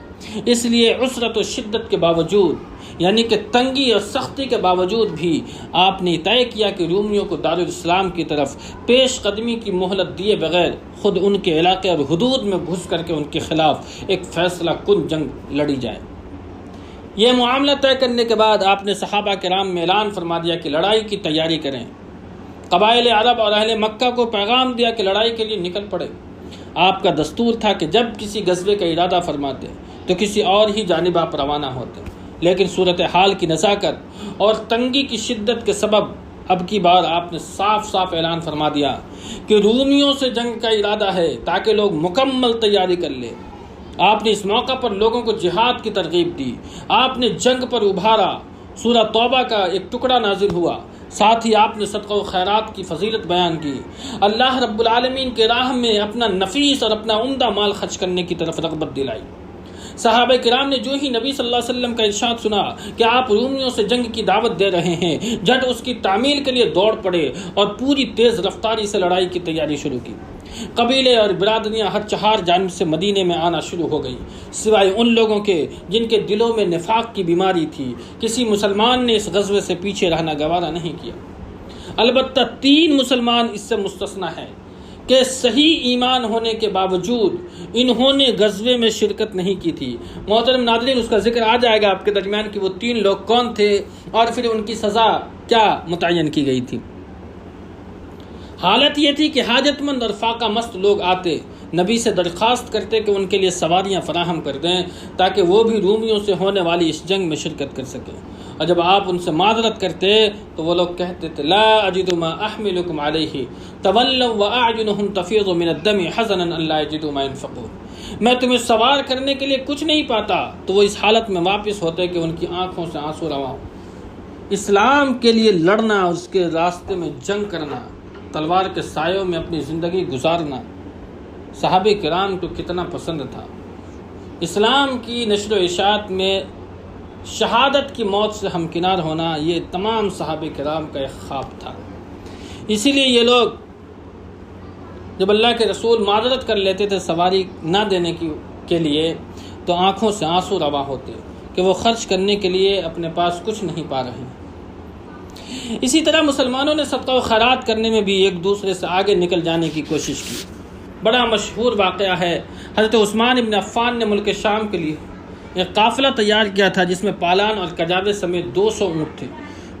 اس لیے عسرت و شدت کے باوجود، یعنی کہ تنگی اور سختی کے باوجود بھی آپ نے طے کیا کہ رومیوں کو دارالاسلام کی طرف پیش قدمی کی مہلت دیے بغیر خود ان کے علاقے اور حدود میں گھس کر کے ان کے خلاف ایک فیصلہ کن جنگ لڑی جائے۔ یہ معاملہ طے کرنے کے بعد آپ نے صحابہ کرام میں اعلان فرما دیا کہ لڑائی کی تیاری کریں۔ قبائل عرب اور اہل مکہ کو پیغام دیا کہ لڑائی کے لیے نکل پڑے۔ آپ کا دستور تھا کہ جب کسی غزوے کا ارادہ فرماتے تو کسی اور ہی جانب آپ روانہ ہوتے، لیکن صورتحال کی نزاکت اور تنگی کی شدت کے سبب اب کی بار آپ نے صاف اعلان فرما دیا کہ رومیوں سے جنگ کا ارادہ ہے تاکہ لوگ مکمل تیاری کر لیں۔ آپ نے اس موقع پر لوگوں کو جہاد کی ترغیب دی، آپ نے جنگ پر ابھارا۔ سورہ توبہ کا ایک ٹکڑا نازل ہوا، ساتھ ہی آپ نے صدقہ و خیرات کی فضیلت بیان کی، اللہ رب العالمین کے راہ میں اپنا نفیس اور اپنا عمدہ مال خرچ کرنے کی طرف رغبت دلائی۔ صحابہ کرام نے جو ہی نبی صلی اللہ علیہ وسلم کا ارشاد سنا کہ آپ رومیوں سے جنگ کی دعوت دے رہے ہیں، جھٹ اس کی تعمیل کے لیے دوڑ پڑے اور پوری تیز رفتاری سے لڑائی کی تیاری شروع کی۔ قبیلے اور برادریاں ہر چہار جانب سے مدینے میں آنا شروع ہو گئی، سوائے ان لوگوں کے جن کے دلوں میں نفاق کی بیماری تھی۔ کسی مسلمان نے اس غزوے سے پیچھے رہنا گوارا نہیں کیا، البتہ 3 مسلمان اس سے مستثنی ہیں کہ صحیح ایمان ہونے کے باوجود انہوں نے غزوے میں شرکت نہیں کی تھی۔ محترم ناظرین، اس کا ذکر آ جائے گا آپ کے درمیان کہ وہ 3 لوگ کون تھے اور پھر ان کی سزا کیا متعین کی گئی تھی۔ حالت یہ تھی کہ حاجت مند اور فاقہ مست لوگ آتے، نبی سے درخواست کرتے کہ ان کے لیے سواریاں فراہم کر دیں تاکہ وہ بھی رومیوں سے ہونے والی اس جنگ میں شرکت کر سکیں، اور جب آپ ان سے معذرت کرتے تو وہ لوگ کہتے تھے لا اجد ما احملکم علیہ تولوا واعینہم تفیض من الدم حزنا ان لا یجدوا ما ينفقون، میں تمہیں سوار کرنے کے لیے کچھ نہیں پاتا، تو وہ اس حالت میں واپس ہوتے کہ ان کی آنکھوں سے آنسو رواں ہوں۔ اسلام کے لیے لڑنا، اس کے راستے میں جنگ کرنا، تلوار کے سایوں میں اپنی زندگی گزارنا صحابہ کرام کو کتنا پسند تھا۔ اسلام کی نشر و اشاعت میں شہادت کی موت سے ہمکنار ہونا یہ تمام صحابہ کرام کا ایک خواب تھا۔ اسی لیے یہ لوگ جب اللہ کے رسول معذرت کر لیتے تھے سواری نہ دینے کے لیے تو آنکھوں سے آنسو رواں ہوتے کہ وہ خرچ کرنے کے لیے اپنے پاس کچھ نہیں پا رہے۔ اسی طرح مسلمانوں نے صدقہ و خیرات کرنے میں بھی ایک دوسرے سے آگے نکل جانے کی کوشش کی۔ بڑا مشہور واقعہ ہے، حضرت عثمان ابن عفان نے ملک شام کے لیے ایک قافلہ تیار کیا تھا جس میں پالان اور کجاوے سمیت 200 اونٹ تھے،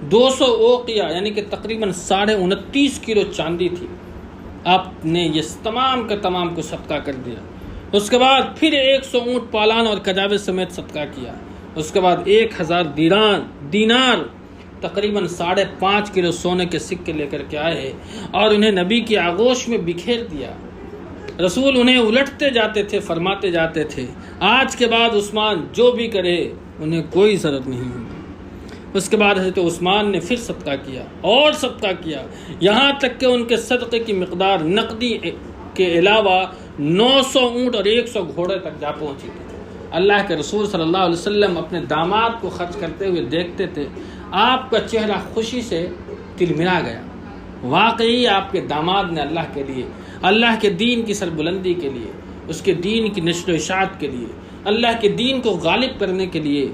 200 اوقیہ یعنی کہ تقریباً 29.5 کلو چاندی تھی۔ آپ نے یہ تمام کا تمام کو صدقہ کر دیا۔ اس کے بعد پھر 100 اونٹ پالان اور کجاوے سمیت صدقہ کیا۔ اس کے بعد 1000 دینار تقریباً 5.5 کلو سونے کے سکے لے کر کے آئے اور انہیں نبی کی آغوش میں بکھیر دیا۔ رسول انہیں الٹتے جاتے تھے، فرماتے جاتے تھے آج کے بعد عثمان جو بھی کرے انہیں کوئی ضرورت نہیں ہوگی۔ اس کے بعد حضرت عثمان نے پھر صدقہ کیا اور صدقہ کیا، یہاں تک کہ ان کے صدقے کی مقدار نقدی کے علاوہ 900 اونٹ اور 100 گھوڑے تک جا پہنچی تھی۔ اللہ کے رسول صلی اللہ علیہ وسلم اپنے داماد کو خرچ کرتے ہوئے دیکھتے تھے، آپ کا چہرہ خوشی سے تلملا گیا۔ واقعی آپ کے داماد نے اللہ کے لیے، اللہ کے دین کی سربلندی کے لیے، اس کے دین کی نشر و اشاعت کے لیے، اللہ کے دین کو غالب کرنے کے لیے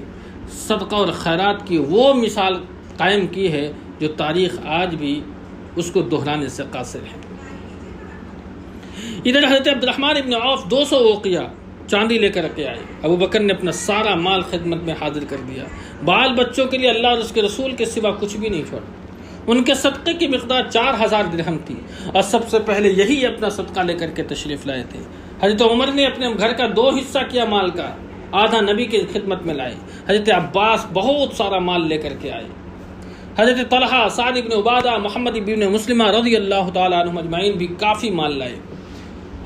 صدقہ اور خیرات کی وہ مثال قائم کی ہے جو تاریخ آج بھی اس کو دہرانے سے قاصر ہے۔ ادھر حضرت عبدالرحمن ابن عوف 200 اوقیہ چاندی لے کر کے آئے۔ ابو بکر نے اپنا سارا مال خدمت میں حاضر کر دیا، بال بچوں کے لیے اللہ اور اس کے رسول کے سوا کچھ بھی نہیں چھوڑا۔ ان کے صدقے کی مقدار 4000 درہم تھی، اور سب سے پہلے یہی اپنا صدقہ لے کر کے تشریف لائے تھے۔ حضرت عمر نے اپنے گھر کا 2 حصہ کیا مال کا، آدھا نبی کی خدمت میں لائے۔ حضرت عباس بہت سارا مال لے کر کے آئے۔ حضرت طلحہ، سعد بن عبادہ، محمد بن مسلمہ رضی اللہ تعالیٰ عنہم اجمعین بھی کافی مال لائے۔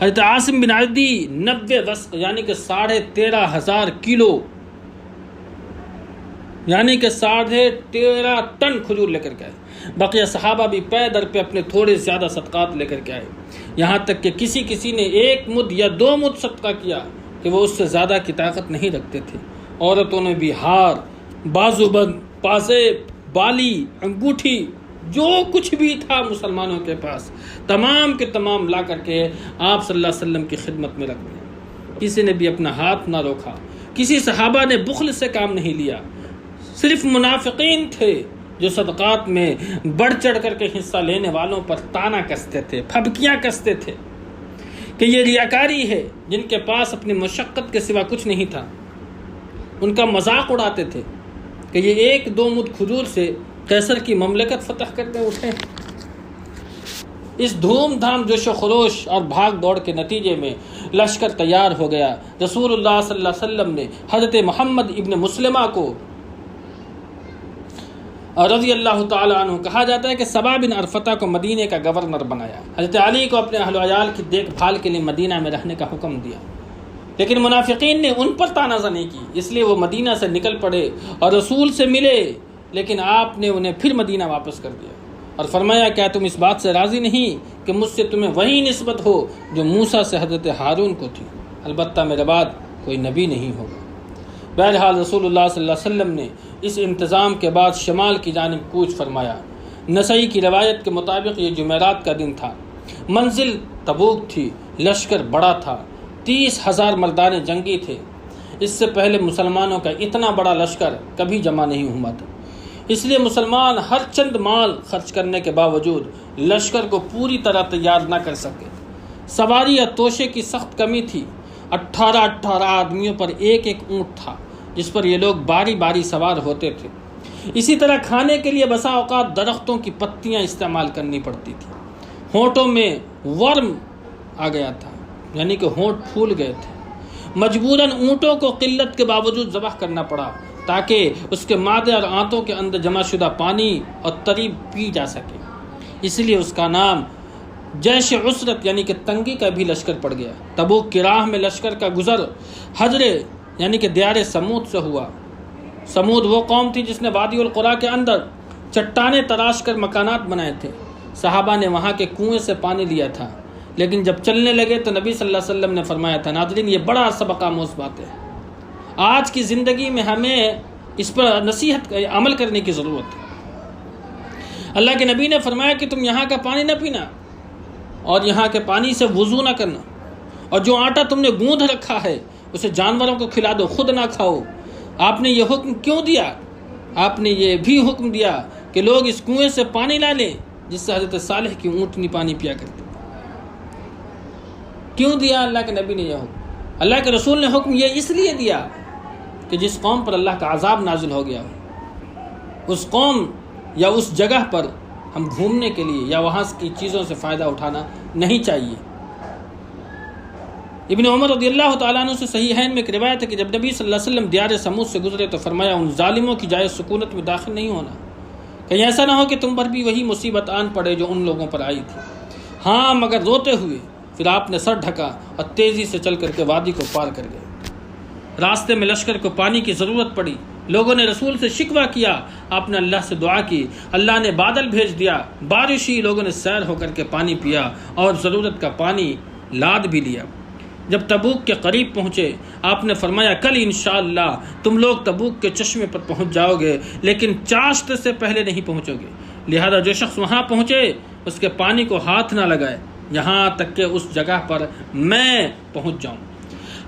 حضرت عاصم بن عدی 90 وسق یعنی کہ 13,500 کلو یعنی کہ 13.5 ٹن کھجور لے کر کے آئے۔ بقیہ صحابہ بھی پے در پہ اپنے تھوڑے زیادہ صدقات لے کر کے آئے، یہاں تک کہ کسی نے 1 مد یا 2 مد صدقہ کیا کہ وہ اس سے زیادہ کی طاقت نہیں رکھتے تھے۔ عورتوں نے بھی ہار، بازو بند، پاسیب، بالی، انگوٹھی، جو کچھ بھی تھا مسلمانوں کے پاس تمام کے تمام لا کر کے آپ صلی اللہ علیہ وسلم کی خدمت میں رکھ دیا۔ کسی نے بھی اپنا ہاتھ نہ روکا، کسی صحابہ نے بخل سے کام نہیں لیا۔ صرف منافقین تھے جو صدقات میں بڑھ چڑھ کر کے حصہ لینے والوں پر تانا کستے تھے، پھبکیاں کستے تھے کہ یہ ریاکاری ہے۔ جن کے پاس اپنی مشقت کے سوا کچھ نہیں تھا ان کا مذاق اڑاتے تھے کہ یہ 1-2 مد کھجور سے قیصر کی مملکت فتح کرتے اٹھے۔ اس دھوم دھام جوش و خروش اور بھاگ دوڑ کے نتیجے میں لشکر تیار ہو گیا۔ رسول اللہ صلی اللہ علیہ وسلم نے حضرت محمد ابن مسلمہ کو رضی اللہ تعالیٰ عنہ، کہا جاتا ہے کہ سبا بن عرفتہ کو مدینہ کا گورنر بنایا۔ حضرت علی کو اپنے اہل و عیال کی دیکھ بھال کے لیے مدینہ میں رہنے کا حکم دیا، لیکن منافقین نے ان پر تانازہ نہیں کی، اس لیے وہ مدینہ سے نکل پڑے اور رسول سے ملے، لیکن آپ نے انہیں پھر مدینہ واپس کر دیا اور فرمایا کیا تم اس بات سے راضی نہیں کہ مجھ سے تمہیں وہی نسبت ہو جو موسیٰ سے حضرت ہارون کو تھی، البتہ میرے بعد کوئی نبی نہیں ہوگا۔ بہرحال رسول اللہ صلی اللہ علیہ وسلم نے اس انتظام کے بعد شمال کی جانب کوچ فرمایا۔ نسائی کی روایت کے مطابق یہ جمعرات کا دن تھا، منزل تبوک تھی، لشکر بڑا تھا، 30,000 مردان جنگی تھے۔ اس سے پہلے مسلمانوں کا اتنا بڑا لشکر کبھی جمع نہیں ہوا تھا، اس لیے مسلمان ہر چند مال خرچ کرنے کے باوجود لشکر کو پوری طرح تیار نہ کر سکے۔ سواری یا توشے کی سخت کمی تھی، 18 آدمیوں پر ایک اونٹ تھا جس پر یہ لوگ باری باری سوار ہوتے تھے۔ اسی طرح کھانے کے لیے بسا اوقات درختوں کی پتیاں استعمال کرنی پڑتی تھی۔ ہونٹوں میں ورم آ گیا تھا، یعنی کہ ہونٹ پھول گئے تھے۔ مجبوراً اونٹوں کو قلت کے باوجود ذبح کرنا پڑا تاکہ اس کے معدے اور آنتوں کے اندر جمع شدہ پانی اور تری پی جا سکے، اس لیے اس کا نام جیش عسرت یعنی کہ تنگی کا بھی لشکر پڑ گیا۔ تبوک کی راہ میں لشکر کا گزر حجر یعنی کہ دیار سمود سے ہوا۔ سمود وہ قوم تھی جس نے وادی القریٰ کے اندر چٹانیں تراش کر مکانات بنائے تھے۔ صحابہ نے وہاں کے کنویں سے پانی لیا تھا، لیکن جب چلنے لگے تو نبی صلی اللہ علیہ وسلم نے فرمایا تھا، ناظرین یہ بڑا سبق آموز بات ہے، آج کی زندگی میں ہمیں اس پر نصیحت عمل کرنے کی ضرورت ہے۔ اللہ کے نبی نے فرمایا کہ تم یہاں کا پانی نہ پینا اور یہاں کے پانی سے وضو نہ کرنا، اور جو آٹا تم نے گوندھ رکھا ہے اسے جانوروں کو کھلا دو، خود نہ کھاؤ۔ آپ نے یہ حکم کیوں دیا؟ آپ نے یہ بھی حکم دیا کہ لوگ اس کنویں سے پانی لا لیں جس سے حضرت صالح کی اونٹنی پانی پیا کرتی۔ کیوں دیا اللہ کے نبی نے یہ حکم؟ اللہ کے رسول نے حکم یہ اس لیے دیا کہ جس قوم پر اللہ کا عذاب نازل ہو گیا ہو، اس قوم یا اس جگہ پر ہم گھومنے کے لیے یا وہاں کی چیزوں سے فائدہ اٹھانا نہیں چاہیے۔ ابن عمر رضی اللہ تعالیٰ عنہ سے صحیحین میں ایک روایت ہے کہ جب نبی صلی اللہ علیہ وسلم دیار سمود سے گزرے تو فرمایا ان ظالموں کی جائے سکونت میں داخل نہیں ہونا، کہیں ایسا نہ ہو کہ تم پر بھی وہی مصیبت آن پڑے جو ان لوگوں پر آئی تھی۔ ہاں مگر روتے ہوئے۔ پھر آپ نے سر ڈھکا اور تیزی سے چل کر کے وادی کو پار کر گئے۔ راستے میں لشکر کو پانی کی ضرورت پڑی، لوگوں نے رسول سے شکوہ کیا، آپ نے اللہ سے دعا کی، اللہ نے بادل بھیج دیا، بارش ہوئی، لوگوں نے سیر ہو کر کے پانی پیا اور ضرورت کا پانی لاد بھی لیا۔ جب تبوک کے قریب پہنچے آپ نے فرمایا کل انشاءاللہ تم لوگ تبوک کے چشمے پر پہنچ جاؤ گے، لیکن چاشت سے پہلے نہیں پہنچو گے، لہذا جو شخص وہاں پہنچے اس کے پانی کو ہاتھ نہ لگائے یہاں تک کہ اس جگہ پر میں پہنچ جاؤں۔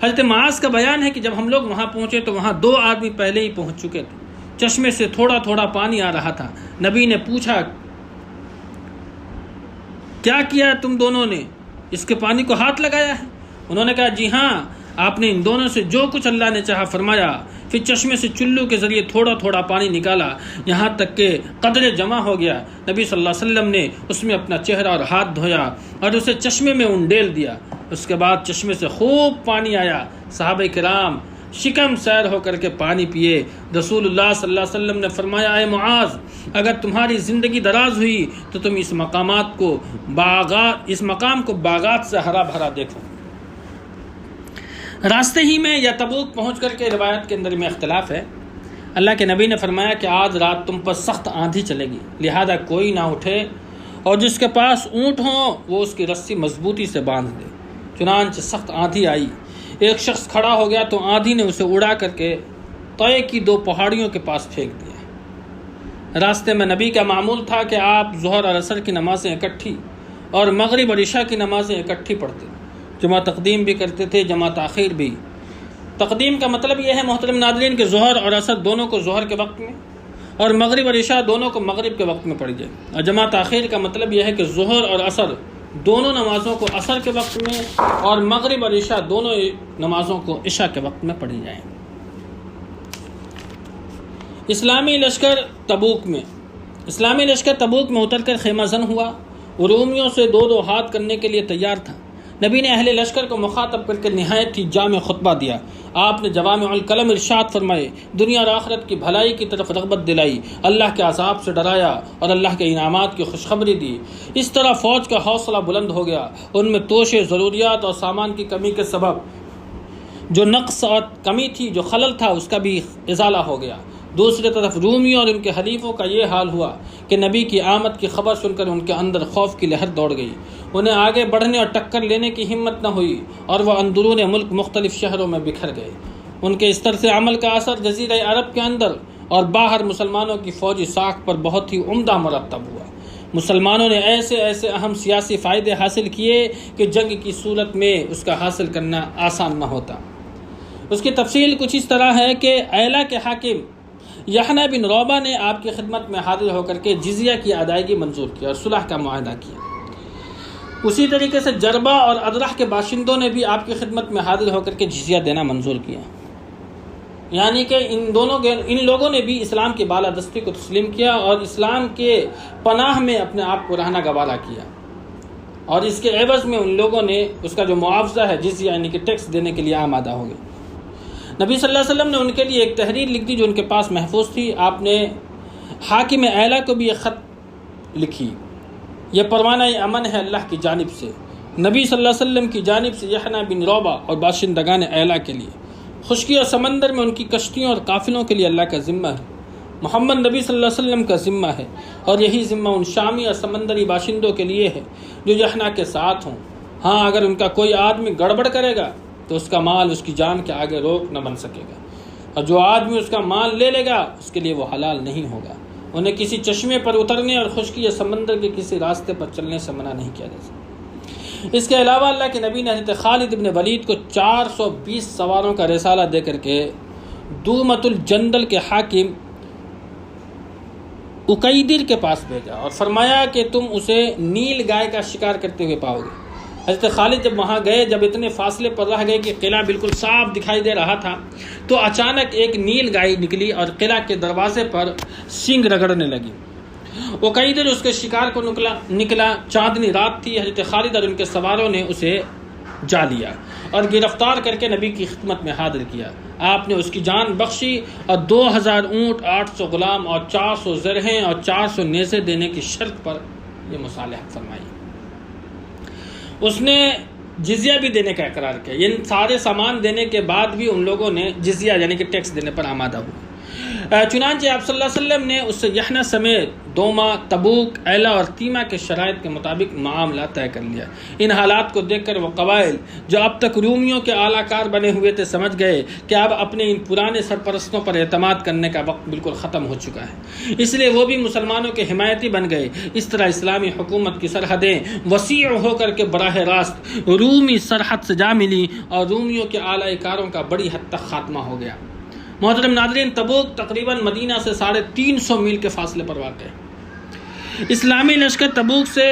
حضرت معاذ کا بیان ہے کہ جب ہم لوگ وہاں پہنچے تو وہاں 2 آدمی پہلے ہی پہنچ چکے تھے، چشمے سے تھوڑا تھوڑا پانی آ رہا تھا۔ نبی نے پوچھا کیا کیا تم دونوں نے، اس کے پانی کو ہاتھ لگایا ہے؟ انہوں نے کہا جی ہاں، آپ نے ان دونوں سے جو کچھ اللہ نے چاہا فرمایا۔ پھر چشمے سے چلو کے ذریعے تھوڑا تھوڑا پانی نکالا یہاں تک کہ قدرے جمع ہو گیا۔ نبی صلی اللہ علیہ وسلم نے اس میں اپنا چہرہ اور ہاتھ دھویا اور اسے چشمے میں انڈیل دیا۔ اس کے بعد چشمے سے خوب پانی آیا، صحابہ کرام شکم سیر ہو کر کے پانی پیے۔ رسول اللہ صلی اللہ علیہ وسلم نے فرمایا اے معاذ، اگر تمہاری زندگی دراز ہوئی تو تم اس مقام کو باغات سے ہرا بھرا دیکھو۔ راستے ہی میں یا تبوک پہنچ کر کے روایت کے اندر میں اختلاف ہے، اللہ کے نبی نے فرمایا کہ آج رات تم پر سخت آندھی چلے گی، لہذا کوئی نہ اٹھے اور جس کے پاس اونٹ ہو وہ اس کی رسی مضبوطی سے باندھ دے۔ چنانچہ سخت آندھی آئی، ایک شخص کھڑا ہو گیا تو آندھی نے اسے اڑا کر کے طے کی 2 پہاڑیوں کے پاس پھینک دیا۔ راستے میں نبی کا معمول تھا کہ آپ ظہر اور عصر کی نمازیں اکٹھی اور مغرب اور عشاء کی نمازیں اکٹھی پڑھتے، جمع تقدیم بھی کرتے تھے، جمع تاخیر بھی۔ تقدیم کا مطلب یہ ہے محترم ناظرین کہ ظہر اور عصر دونوں کو ظہر کے وقت میں اور مغرب اور عشاء دونوں کو مغرب کے وقت میں پڑھی جائے، اور جمع تاخیر کا مطلب یہ ہے کہ ظہر اور عصر دونوں نمازوں کو عصر کے وقت میں اور مغرب اور عشاء دونوں نمازوں کو عشاء کے وقت میں پڑھی جائیں۔ اسلامی لشکر تبوک میں اتر کر خیمہ زن ہوا، رومیوں سے 2 ہاتھ کرنے کے لیے تیار تھا۔ نبی نے اہل لشکر کو مخاطب کر کے نہایت ہی جامع خطبہ دیا۔ آپ نے جوامع الکلم ارشاد فرمائے، دنیا اور آخرت کی بھلائی کی طرف رغبت دلائی، اللہ کے عذاب سے ڈرایا اور اللہ کے انعامات کی خوشخبری دی۔ اس طرح فوج کا حوصلہ بلند ہو گیا، ان میں توشے، ضروریات اور سامان کی کمی کے سبب جو نقص اور کمی تھی، جو خلل تھا، اس کا بھی ازالہ ہو گیا۔ دوسری طرف رومیوں اور ان کے حلیفوں کا یہ حال ہوا کہ نبی کی آمد کی خبر سن کر ان کے اندر خوف کی لہر دوڑ گئی، انہیں آگے بڑھنے اور ٹکر لینے کی ہمت نہ ہوئی اور وہ اندرون ملک مختلف شہروں میں بکھر گئے۔ ان کے اس طرز عمل کا اثر جزیرہ عرب کے اندر اور باہر مسلمانوں کی فوجی ساکھ پر بہت ہی عمدہ مرتب ہوا۔ مسلمانوں نے ایسے اہم سیاسی فائدے حاصل کیے کہ جنگ کی صورت میں اس کا حاصل کرنا آسان نہ ہوتا۔ اس کی تفصیل کچھ اس طرح ہے کہ ایلا کے حاکم یحییٰ بن روبہ نے آپ کی خدمت میں حاضر ہو کر کے جزیہ کی ادائیگی منظور کی اور صلح کا معاہدہ کیا۔ اسی طریقے سے جربہ اور ادرح کے باشندوں نے بھی آپ کی خدمت میں حاضر ہو کر کے جزیہ دینا منظور کیا، یعنی کہ ان لوگوں نے بھی اسلام کی بالادستی کو تسلیم کیا اور اسلام کے پناہ میں اپنے آپ کو رہنا گوارا کیا، اور اس کے عوض میں ان لوگوں نے اس کا جو معاوضہ ہے جزیہ یعنی کہ ٹیکس دینے کے لیے آمادہ ہو گئے۔ نبی صلی اللہ علیہ وسلم نے ان کے لیے ایک تحریر لکھ دی جو ان کے پاس محفوظ تھی۔ آپ نے حاکم ایلا کو بھی ایک خط لکھی، یہ پروانہ امن ہے اللہ کی جانب سے، نبی صلی اللہ علیہ وسلم کی جانب سے یحییٰ بن روبہ اور باشندگان ایلا کے لیے، خشکی اور سمندر میں ان کی کشتیوں اور قافلوں کے لیے اللہ کا ذمہ ہے، محمد نبی صلی اللہ علیہ وسلم کا ذمہ ہے، اور یہی ذمہ ان شامی اور سمندری باشندوں کے لیے ہے جو یحییٰ کے ساتھ ہوں۔ ہاں، اگر ان کا کوئی آدمی گڑبڑ کرے گا تو اس کا مال اس کی جان کے آگے روک نہ بن سکے گا، اور جو آدمی اس کا مال لے گا اس کے لیے وہ حلال نہیں ہوگا۔ انہیں کسی چشمے پر اترنے اور خشکی یا سمندر کے کسی راستے پر چلنے سے منع نہیں کیا جا سکتا۔ اس کے علاوہ اللہ کے نبی نے حضرت خالد بن ولید کو 420 سواروں کا رسالہ دے کر کے دومت الجندل کے حاکم اکیدر کے پاس بھیجا اور فرمایا کہ تم اسے نیل گائے کا شکار کرتے ہوئے پاؤ گے۔ حضرت خالد جب وہاں گئے، جب اتنے فاصلے پر رہ گئے کہ قلعہ بالکل صاف دکھائی دے رہا تھا، تو اچانک ایک نیل گائے نکلی اور قلعہ کے دروازے پر سینگ رگڑنے لگی۔ اکیدر اس کے شکار کو نکلا، چاندنی رات تھی۔ حضرت خالد اور ان کے سواروں نے اسے جا لیا اور گرفتار کر کے نبی کی خدمت میں حاضر کیا۔ آپ نے اس کی جان بخشی اور 2000 اونٹ، 800 غلام اور 400 زرہیں اور 400 نیزے دینے کی شرط پر یہ مصالحت فرمائی۔ اس نے جزیہ بھی دینے کا اقرار کیا۔ ان سارے سامان دینے کے بعد بھی ان لوگوں نے جزیہ یعنی کہ ٹیکس دینے پر آمادہ ہوئے۔ چنانچہ آپ صلی اللہ علیہ وسلم نے اس سے یحنہ سمیت دوما، تبوک، ایلا اور تیمہ کے شرائط کے مطابق معاملہ طے کر لیا۔ ان حالات کو دیکھ کر وہ قبائل جو اب تک رومیوں کے اعلیٰ کار بنے ہوئے تھے سمجھ گئے کہ اب اپنے ان پرانے سرپرستوں پر اعتماد کرنے کا وقت بالکل ختم ہو چکا ہے، اس لیے وہ بھی مسلمانوں کے حمایتی بن گئے۔ اس طرح اسلامی حکومت کی سرحدیں وسیع ہو کر کے براہ راست رومی سرحد سے جا ملی اور رومیوں کے اعلیٰ کاروں کا بڑی حد تک خاتمہ ہو گیا۔ محترم ناظرین، تبوک تقریباً مدینہ سے 350 میل کے فاصلے پر واقع ہے۔ اسلامی لشکر تبوک سے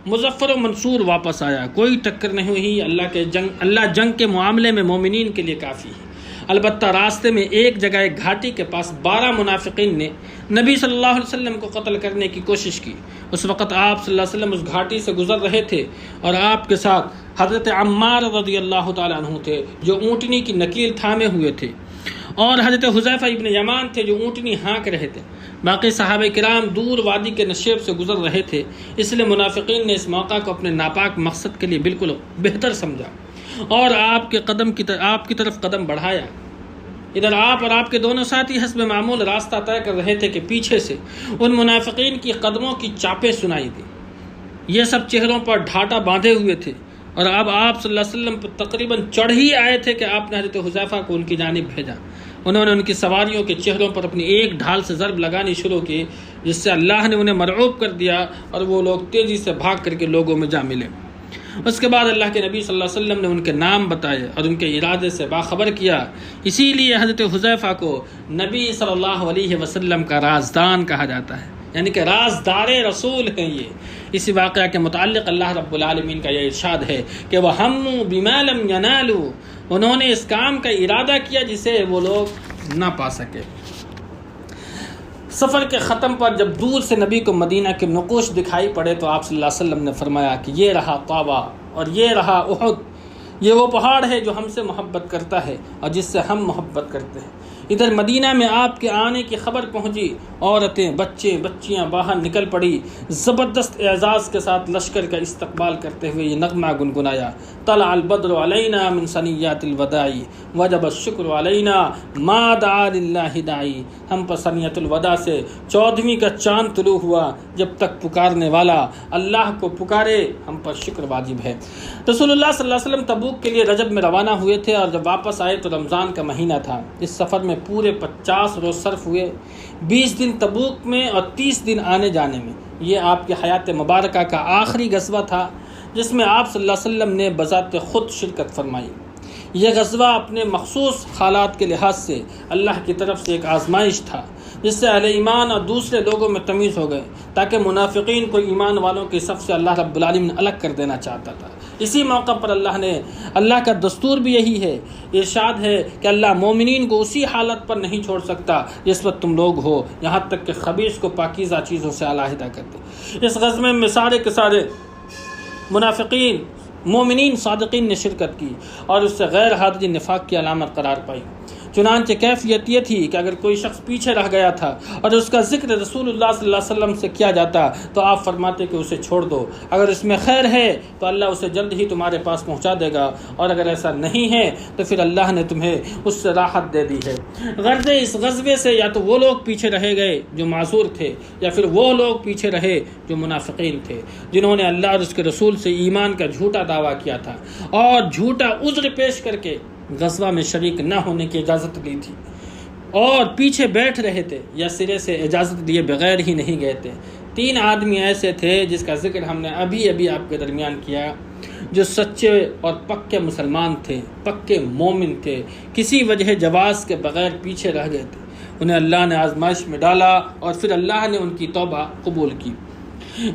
مظفر و منصور واپس آیا، کوئی ٹکر نہیں ہوئی۔ اللہ جنگ کے معاملے میں مومنین کے لیے کافی ہے۔ البتہ راستے میں ایک جگہ ایک گھاٹی کے پاس 12 منافقین نے نبی صلی اللہ علیہ وسلم کو قتل کرنے کی کوشش کی۔ اس وقت آپ صلی اللہ علیہ وسلم اس گھاٹی سے گزر رہے تھے اور آپ کے ساتھ حضرت عمار رضی اللہ تعالیٰ عنہ تھے جو اونٹنی کی نکیل تھامے ہوئے تھے، اور حضرت حذیفہ ابن یمان تھے جو اونٹنی ہانک رہے تھے۔ باقی صحابہ کرام دور وادی کے نشیب سے گزر رہے تھے، اس لیے منافقین نے اس موقع کو اپنے ناپاک مقصد کے لیے بالکل بہتر سمجھا اور آپ کی طرف قدم بڑھایا۔ ادھر آپ اور آپ کے دونوں ساتھی حسب معمول راستہ طے کر رہے تھے کہ پیچھے سے ان منافقین کی قدموں کی چاپیں سنائی دی۔ یہ سب چہروں پر ڈھاٹا باندھے ہوئے تھے اور اب آپ صلی اللہ علیہ وسلم پر تقریباً چڑھ ہی آئے تھے کہ آپ نے حضرت حذیفہ کو ان کی جانب بھیجا۔ انہوں نے ان کی سواریوں کے چہروں پر اپنی ایک ڈھال سے ضرب لگانی شروع کی، جس سے اللہ نے انہیں مرعوب کر دیا اور وہ لوگ تیزی سے بھاگ کر کے لوگوں میں جا ملے۔ اس کے بعد اللہ کے نبی صلی اللہ علیہ وسلم نے ان کے نام بتائے اور ان کے ارادے سے باخبر کیا۔ اسی لیے حضرت حذیفہ کو نبی صلی اللہ علیہ وسلم کا رازدان کہا جاتا ہے، یعنی کہ رازدار رسول ہیں یہ۔ اسی واقعہ کے متعلق اللہ رب العالمین کا یہ ارشاد ہے کہ وَهَمُّوا بِمَا لَمْ يَنَالُوا، انہوں نے اس کام کا ارادہ کیا جسے وہ لوگ نہ پا سکے۔ سفر کے ختم پر جب دور سے نبی کو مدینہ کے نقوش دکھائی پڑے تو آپ صلی اللہ علیہ وسلم نے فرمایا کہ یہ رہا طابہ اور یہ رہا احد، یہ وہ پہاڑ ہے جو ہم سے محبت کرتا ہے اور جس سے ہم محبت کرتے ہیں۔ ادھر مدینہ میں آپ کے آنے کی خبر پہنچی، عورتیں، بچے، بچیاں باہر نکل پڑی، زبردست اعزاز کے ساتھ لشکر کا استقبال کرتے ہوئے یہ نغمہ گنگنایا: طلع البدر علینا من ثنیات الوداع وجب الشکر علینا ما دعا للہ داعی۔ ہم پر ثنیۃ الوداع سے 14ویں کا چاند طلوع ہوا، جب تک پکارنے والا اللہ کو پکارے ہم پر شکر واجب ہے۔ رسول اللہ صلی اللہ علیہ وسلم تبوک کے لیے رجب میں روانہ ہوئے تھے اور جب واپس آئے تو رمضان کا مہینہ تھا۔ اس سفر میں پورے 50 روز صرف ہوئے، 20 دن تبوک میں اور 30 دن آنے جانے میں۔ یہ آپ کی حیات مبارکہ کا آخری غزوہ تھا جس میں آپ صلی اللہ علیہ وسلم نے بذات خود شرکت فرمائی۔ یہ غزوہ اپنے مخصوص حالات کے لحاظ سے اللہ کی طرف سے ایک آزمائش تھا جس سے اہل ایمان اور دوسرے لوگوں میں تمیز ہو گئے، تاکہ منافقین کو ایمان والوں کی صف سے اللہ رب العالمین الگ کر دینا چاہتا تھا۔ اسی موقع پر اللہ کا دستور بھی یہی ہے، ارشاد ہے کہ اللہ مومنین کو اسی حالت پر نہیں چھوڑ سکتا جس وقت تم لوگ ہو، یہاں تک کہ خبیث کو پاکیزہ چیزوں سے علیحدہ کرتے۔ اس غزوے میں سارے کے سارے منافقین، مومنین صادقین نے شرکت کی اور اس سے غیر حاضری نفاق کی علامت قرار پائی۔ چنانچہ کیفیت یہ تھی کہ اگر کوئی شخص پیچھے رہ گیا تھا اور اس کا ذکر رسول اللہ صلی اللہ علیہ وسلم سے کیا جاتا تو آپ فرماتے کہ اسے چھوڑ دو، اگر اس میں خیر ہے تو اللہ اسے جلد ہی تمہارے پاس پہنچا دے گا، اور اگر ایسا نہیں ہے تو پھر اللہ نے تمہیں اس سے راحت دے دی ہے۔ غرض اس غزوے سے یا تو وہ لوگ پیچھے رہے گئے جو معذور تھے، یا پھر وہ لوگ پیچھے رہے جو منافقین تھے، جنہوں نے اللہ اور اس کے رسول سے ایمان کا جھوٹا دعویٰ کیا تھا اور جھوٹا عذر پیش کر کے غزوہ میں شریک نہ ہونے کی اجازت لی تھی، اور پیچھے بیٹھ رہے تھے یا سرے سے اجازت لیے بغیر ہی نہیں گئے تھے۔ 3 آدمی ایسے تھے جس کا ذکر ہم نے ابھی آپ کے درمیان کیا، جو سچے اور پکے مسلمان تھے، پکے مومن تھے، کسی وجہ جواز کے بغیر پیچھے رہ گئے تھے۔ انہیں اللہ نے آزمائش میں ڈالا اور پھر اللہ نے ان کی توبہ قبول کی۔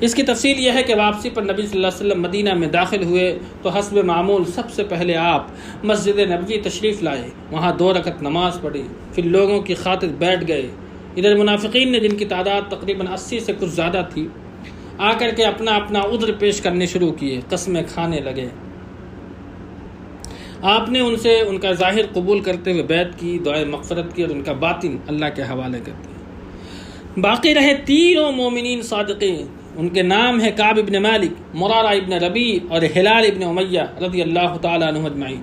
اس کی تفصیل یہ ہے کہ واپسی پر نبی صلی اللہ علیہ وسلم مدینہ میں داخل ہوئے تو حسب معمول سب سے پہلے آپ مسجد نبوی تشریف لائے، وہاں 2 رکعت نماز پڑھی، پھر لوگوں کی خاطر بیٹھ گئے۔ ادھر منافقین نے، جن کی تعداد تقریباً 80 سے کچھ زیادہ تھی، آ کر کے اپنا عذر پیش کرنے شروع کیے، قسمیں کھانے لگے۔ آپ نے ان سے ان کا ظاہر قبول کرتے ہوئے بیعت کی، دعائے مغفرت کی اور ان کا باطن اللہ کے حوالے کر دیا۔ باقی رہے 3 مومنین صادقین، ان کے نام ہے کعب ابن مالک، مرارہ ابن ربیع اور ہلال ابن امیہ رضی اللہ تعالیٰ عنہ اجمعین۔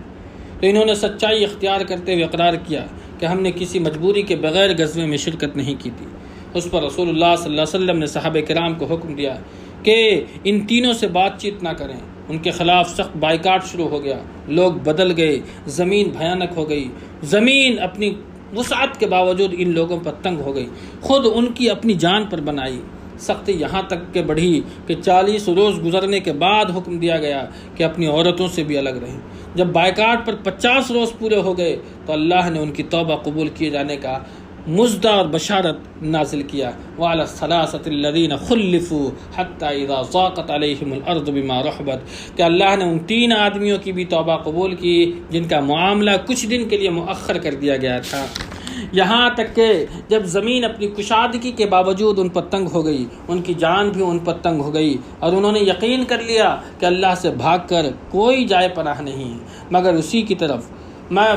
تو انہوں نے سچائی اختیار کرتے ہوئے اقرار کیا کہ ہم نے کسی مجبوری کے بغیر غزوے میں شرکت نہیں کی تھی۔ اس پر رسول اللہ صلی اللہ علیہ وسلم نے صحابہ کرام کو حکم دیا کہ ان تینوں سے بات چیت نہ کریں۔ ان کے خلاف سخت بائیکاٹ شروع ہو گیا، لوگ بدل گئے، زمین بھیانک ہو گئی، زمین اپنی وسعت کے باوجود ان لوگوں پر تنگ ہو گئی، خود ان کی اپنی جان پر بنائی۔ سختی یہاں تک کہ بڑھی کہ 40 روز گزرنے کے بعد حکم دیا گیا کہ اپنی عورتوں سے بھی الگ رہیں۔ جب بائیکاٹ پر 50 روز پورے ہو گئے تو اللہ نے ان کی توبہ قبول کیے جانے کا مژدہ اور بشارت نازل کیا۔ وعلى الثلاثة الذين خلفوا حتى اذا ضاقت عليهم الارض بما رحبت، کہ اللہ نے ان 3 آدمیوں کی بھی توبہ قبول کی جن کا معاملہ کچھ دن کے لیے مؤخر کر دیا گیا تھا، یہاں تک کہ جب زمین اپنی کشادگی کے باوجود ان پر تنگ ہو گئی، ان کی جان بھی ان پر تنگ ہو گئی، اور انہوں نے یقین کر لیا کہ اللہ سے بھاگ کر کوئی جائے پناہ نہیں ہے مگر اسی کی طرف،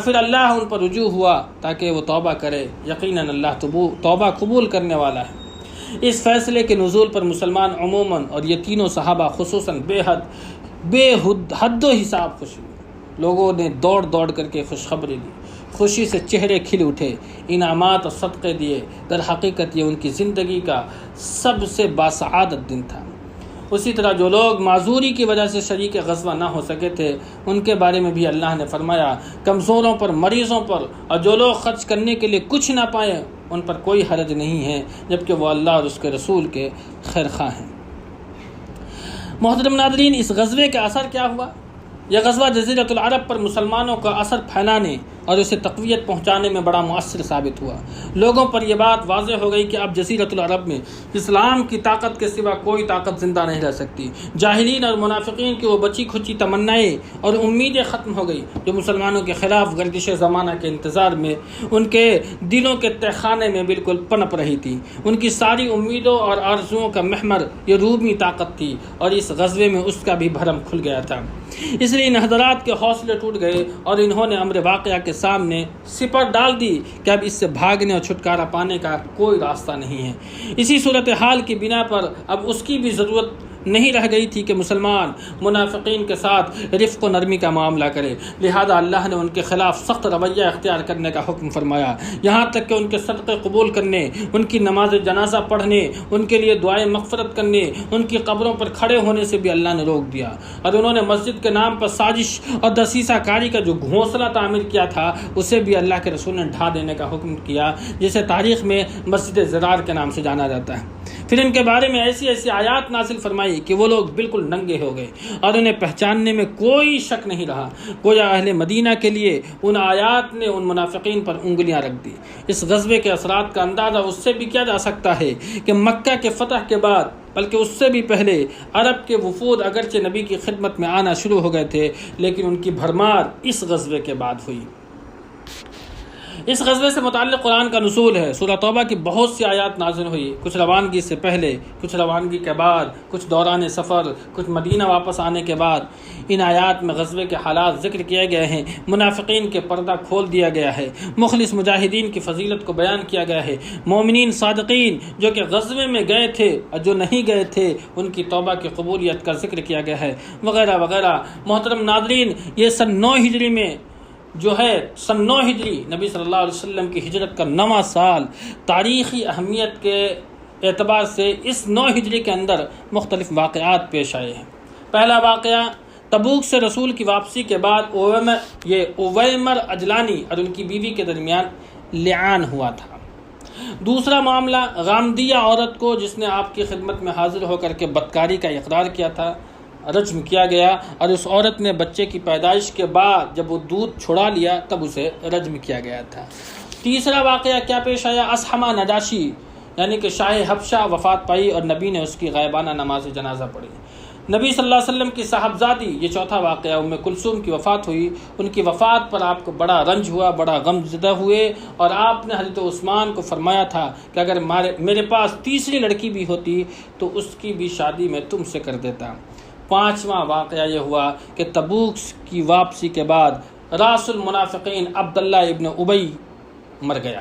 پھر اللہ ان پر رجوع ہوا تاکہ وہ توبہ کرے۔ یقیناً اللہ توبہ قبول کرنے والا ہے۔ اس فیصلے کے نزول پر مسلمان عموماً اور یہ تینوں صحابہ خصوصاً بے حد و حساب خوشی ہوئی۔ لوگوں نے دوڑ دوڑ کر کے خوشخبری دی، خوشی سے چہرے کھل اٹھے، انعامات اور صدقے دیے۔ در حقیقت یہ ان کی زندگی کا سب سے باسعادت دن تھا۔ اسی طرح جو لوگ معذوری کی وجہ سے شریک غزوہ نہ ہو سکے تھے، ان کے بارے میں بھی اللہ نے فرمایا کمزوروں پر، مریضوں پر، اور جو لوگ خرچ کرنے کے لیے کچھ نہ پائے ان پر کوئی حرج نہیں ہے، جبکہ وہ اللہ اور اس کے رسول کے خیر خواہ ہیں۔ محترم ناظرین، اس غزوے کا اثر کیا ہوا؟ یہ غزوہ جزیرۃ العرب پر مسلمانوں کا اثر پھیلانے اور اسے تقویت پہنچانے میں بڑا مؤثر ثابت ہوا۔ لوگوں پر یہ بات واضح ہو گئی کہ اب جزیرۃ العرب میں اسلام کی طاقت کے سوا کوئی طاقت زندہ نہیں رہ سکتی۔ جاہلین اور منافقین کی وہ بچی کھچی تمنائیں اور امیدیں ختم ہو گئی جو مسلمانوں کے خلاف گردش زمانہ کے انتظار میں ان کے دلوں کے تہخانے میں بالکل پنپ رہی تھی۔ ان کی ساری امیدوں اور آرزوؤں کا محور یہ رومی طاقت تھی، اور اس غزوے میں اس کا بھی بھرم کھل گیا تھا۔ اس لیے ان حضرات کے حوصلے ٹوٹ گئے اور انہوں نے امر واقعہ کے سامنے سپر ڈال دی کہ اب اس سے بھاگنے اور چھٹکارا پانے کا کوئی راستہ نہیں ہے۔ اسی صورتحال کی بنا پر اب اس کی بھی ضرورت نہیں رہ گئی تھی کہ مسلمان منافقین کے ساتھ رفق و نرمی کا معاملہ کرے، لہذا اللہ نے ان کے خلاف سخت رویہ اختیار کرنے کا حکم فرمایا، یہاں تک کہ ان کے صدقے قبول کرنے، ان کی نماز جنازہ پڑھنے، ان کے لیے دعائیں مغفرت کرنے، ان کی قبروں پر کھڑے ہونے سے بھی اللہ نے روک دیا، اور انہوں نے مسجد کے نام پر سازش اور دسیسہ کاری کا جو گھونسلہ تعمیر کیا تھا اسے بھی اللہ کے رسول نے ڈھا دینے کا حکم کیا، جسے تاریخ میں مسجد زرار کے نام سے جانا جاتا ہے۔ پھر ان کے بارے میں ایسی آیات نازل فرمائی کہ وہ لوگ بالکل ننگے ہو گئے اور انہیں پہچاننے میں کوئی شک نہیں رہا، گویا اہل مدینہ کے لیے ان آیات نے ان منافقین پر انگلیاں رکھ دی۔ اس غزوے کے اثرات کا اندازہ اس سے بھی کیا جا سکتا ہے کہ مکہ کے فتح کے بعد، بلکہ اس سے بھی پہلے، عرب کے وفود اگرچہ نبی کی خدمت میں آنا شروع ہو گئے تھے، لیکن ان کی بھرمار اس غزوے کے بعد ہوئی۔ اس غزوے سے متعلق قرآن کا نزول ہے۔ سورہ توبہ کی بہت سی آیات نازل ہوئی، کچھ روانگی سے پہلے، کچھ روانگی کے بعد، کچھ دوران سفر، کچھ مدینہ واپس آنے کے بعد۔ ان آیات میں غزوے کے حالات ذکر کیے گئے ہیں، منافقین کے پردہ کھول دیا گیا ہے، مخلص مجاہدین کی فضیلت کو بیان کیا گیا ہے، مومنین صادقین جو کہ غزوے میں گئے تھے اور جو نہیں گئے تھے ان کی توبہ کی قبولیت کا ذکر کیا گیا ہے، وغیرہ وغیرہ۔ محترم ناظرین، یہ سن 9 ہجری میں جو ہے، سن 9 ہجری نبی صلی اللہ علیہ وسلم کی ہجرت کا 9واں سال، تاریخی اہمیت کے اعتبار سے اس 9 ہجری کے اندر مختلف واقعات پیش آئے ہیں۔ پہلا واقعہ تبوک سے رسول کی واپسی کے بعد اویمر اجلانی اور ان کی بیوی کے درمیان لعان ہوا تھا۔ دوسرا معاملہ غامدیہ عورت کو جس نے آپ کی خدمت میں حاضر ہو کر کے بدکاری کا اقرار کیا تھا، رجم کیا گیا، اور اس عورت نے بچے کی پیدائش کے بعد جب وہ دودھ چھڑا لیا تب اسے رجم کیا گیا تھا۔ تیسرا واقعہ کیا پیش آیا؟ اسحمہ نجاشی یعنی کہ شاہ حبشہ وفات پائی اور نبی نے اس کی غائبانہ نماز جنازہ پڑھی۔ نبی صلی اللہ علیہ وسلم کی صاحبزادی، یہ چوتھا واقعہ، ام کلثوم کی وفات ہوئی۔ ان کی وفات پر آپ کو بڑا رنج ہوا، بڑا غم زدہ ہوئے، اور آپ نے حضرت عثمان کو فرمایا تھا کہ اگر میرے پاس تیسری لڑکی بھی ہوتی تو اس کی بھی شادی میں تم سے کر دیتا۔ پانچواں واقعہ یہ ہوا کہ تبوک کی واپسی کے بعد راس المنافقین عبداللہ ابن ابی مر گیا۔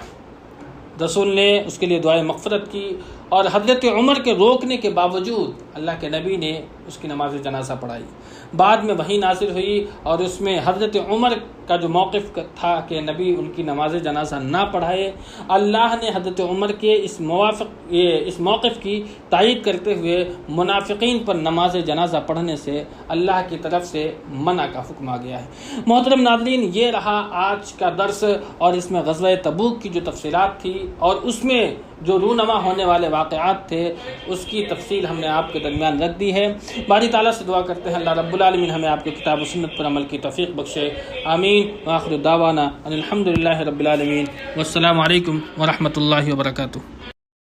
رسول نے اس کے لیے دعائے مغفرت کی، اور حضرت عمر کے روکنے کے باوجود اللہ کے نبی نے اس کی نماز جنازہ پڑھائی۔ بعد میں وحی نازل ہوئی اور اس میں حضرت عمر کا جو موقف تھا کہ نبی ان کی نماز جنازہ نہ پڑھائے، اللہ نے حضرت عمر کے اس موقف کی تائید کرتے ہوئے منافقین پر نماز جنازہ پڑھنے سے اللہ کی طرف سے منع کا حکم آ گیا ہے۔ محترم ناظرین، یہ رہا آج کا درس، اور اس میں غزوہ تبوک کی جو تفصیلات تھی اور اس میں جو رونما ہونے والے واقعات تھے اس کی تفصیل ہم نے آپ کے درمیان رکھ دی ہے۔ باری تعالیٰ سے دعا کرتے ہیں اللہ رب العالمین ہمیں آپ کی کتاب و سنت پر عمل کی توفیق بخشے، آمین۔ وآخر دعوانا ان الحمد للہ رب العالمین، والسلام علیکم ورحمۃ اللہ وبرکاتہ۔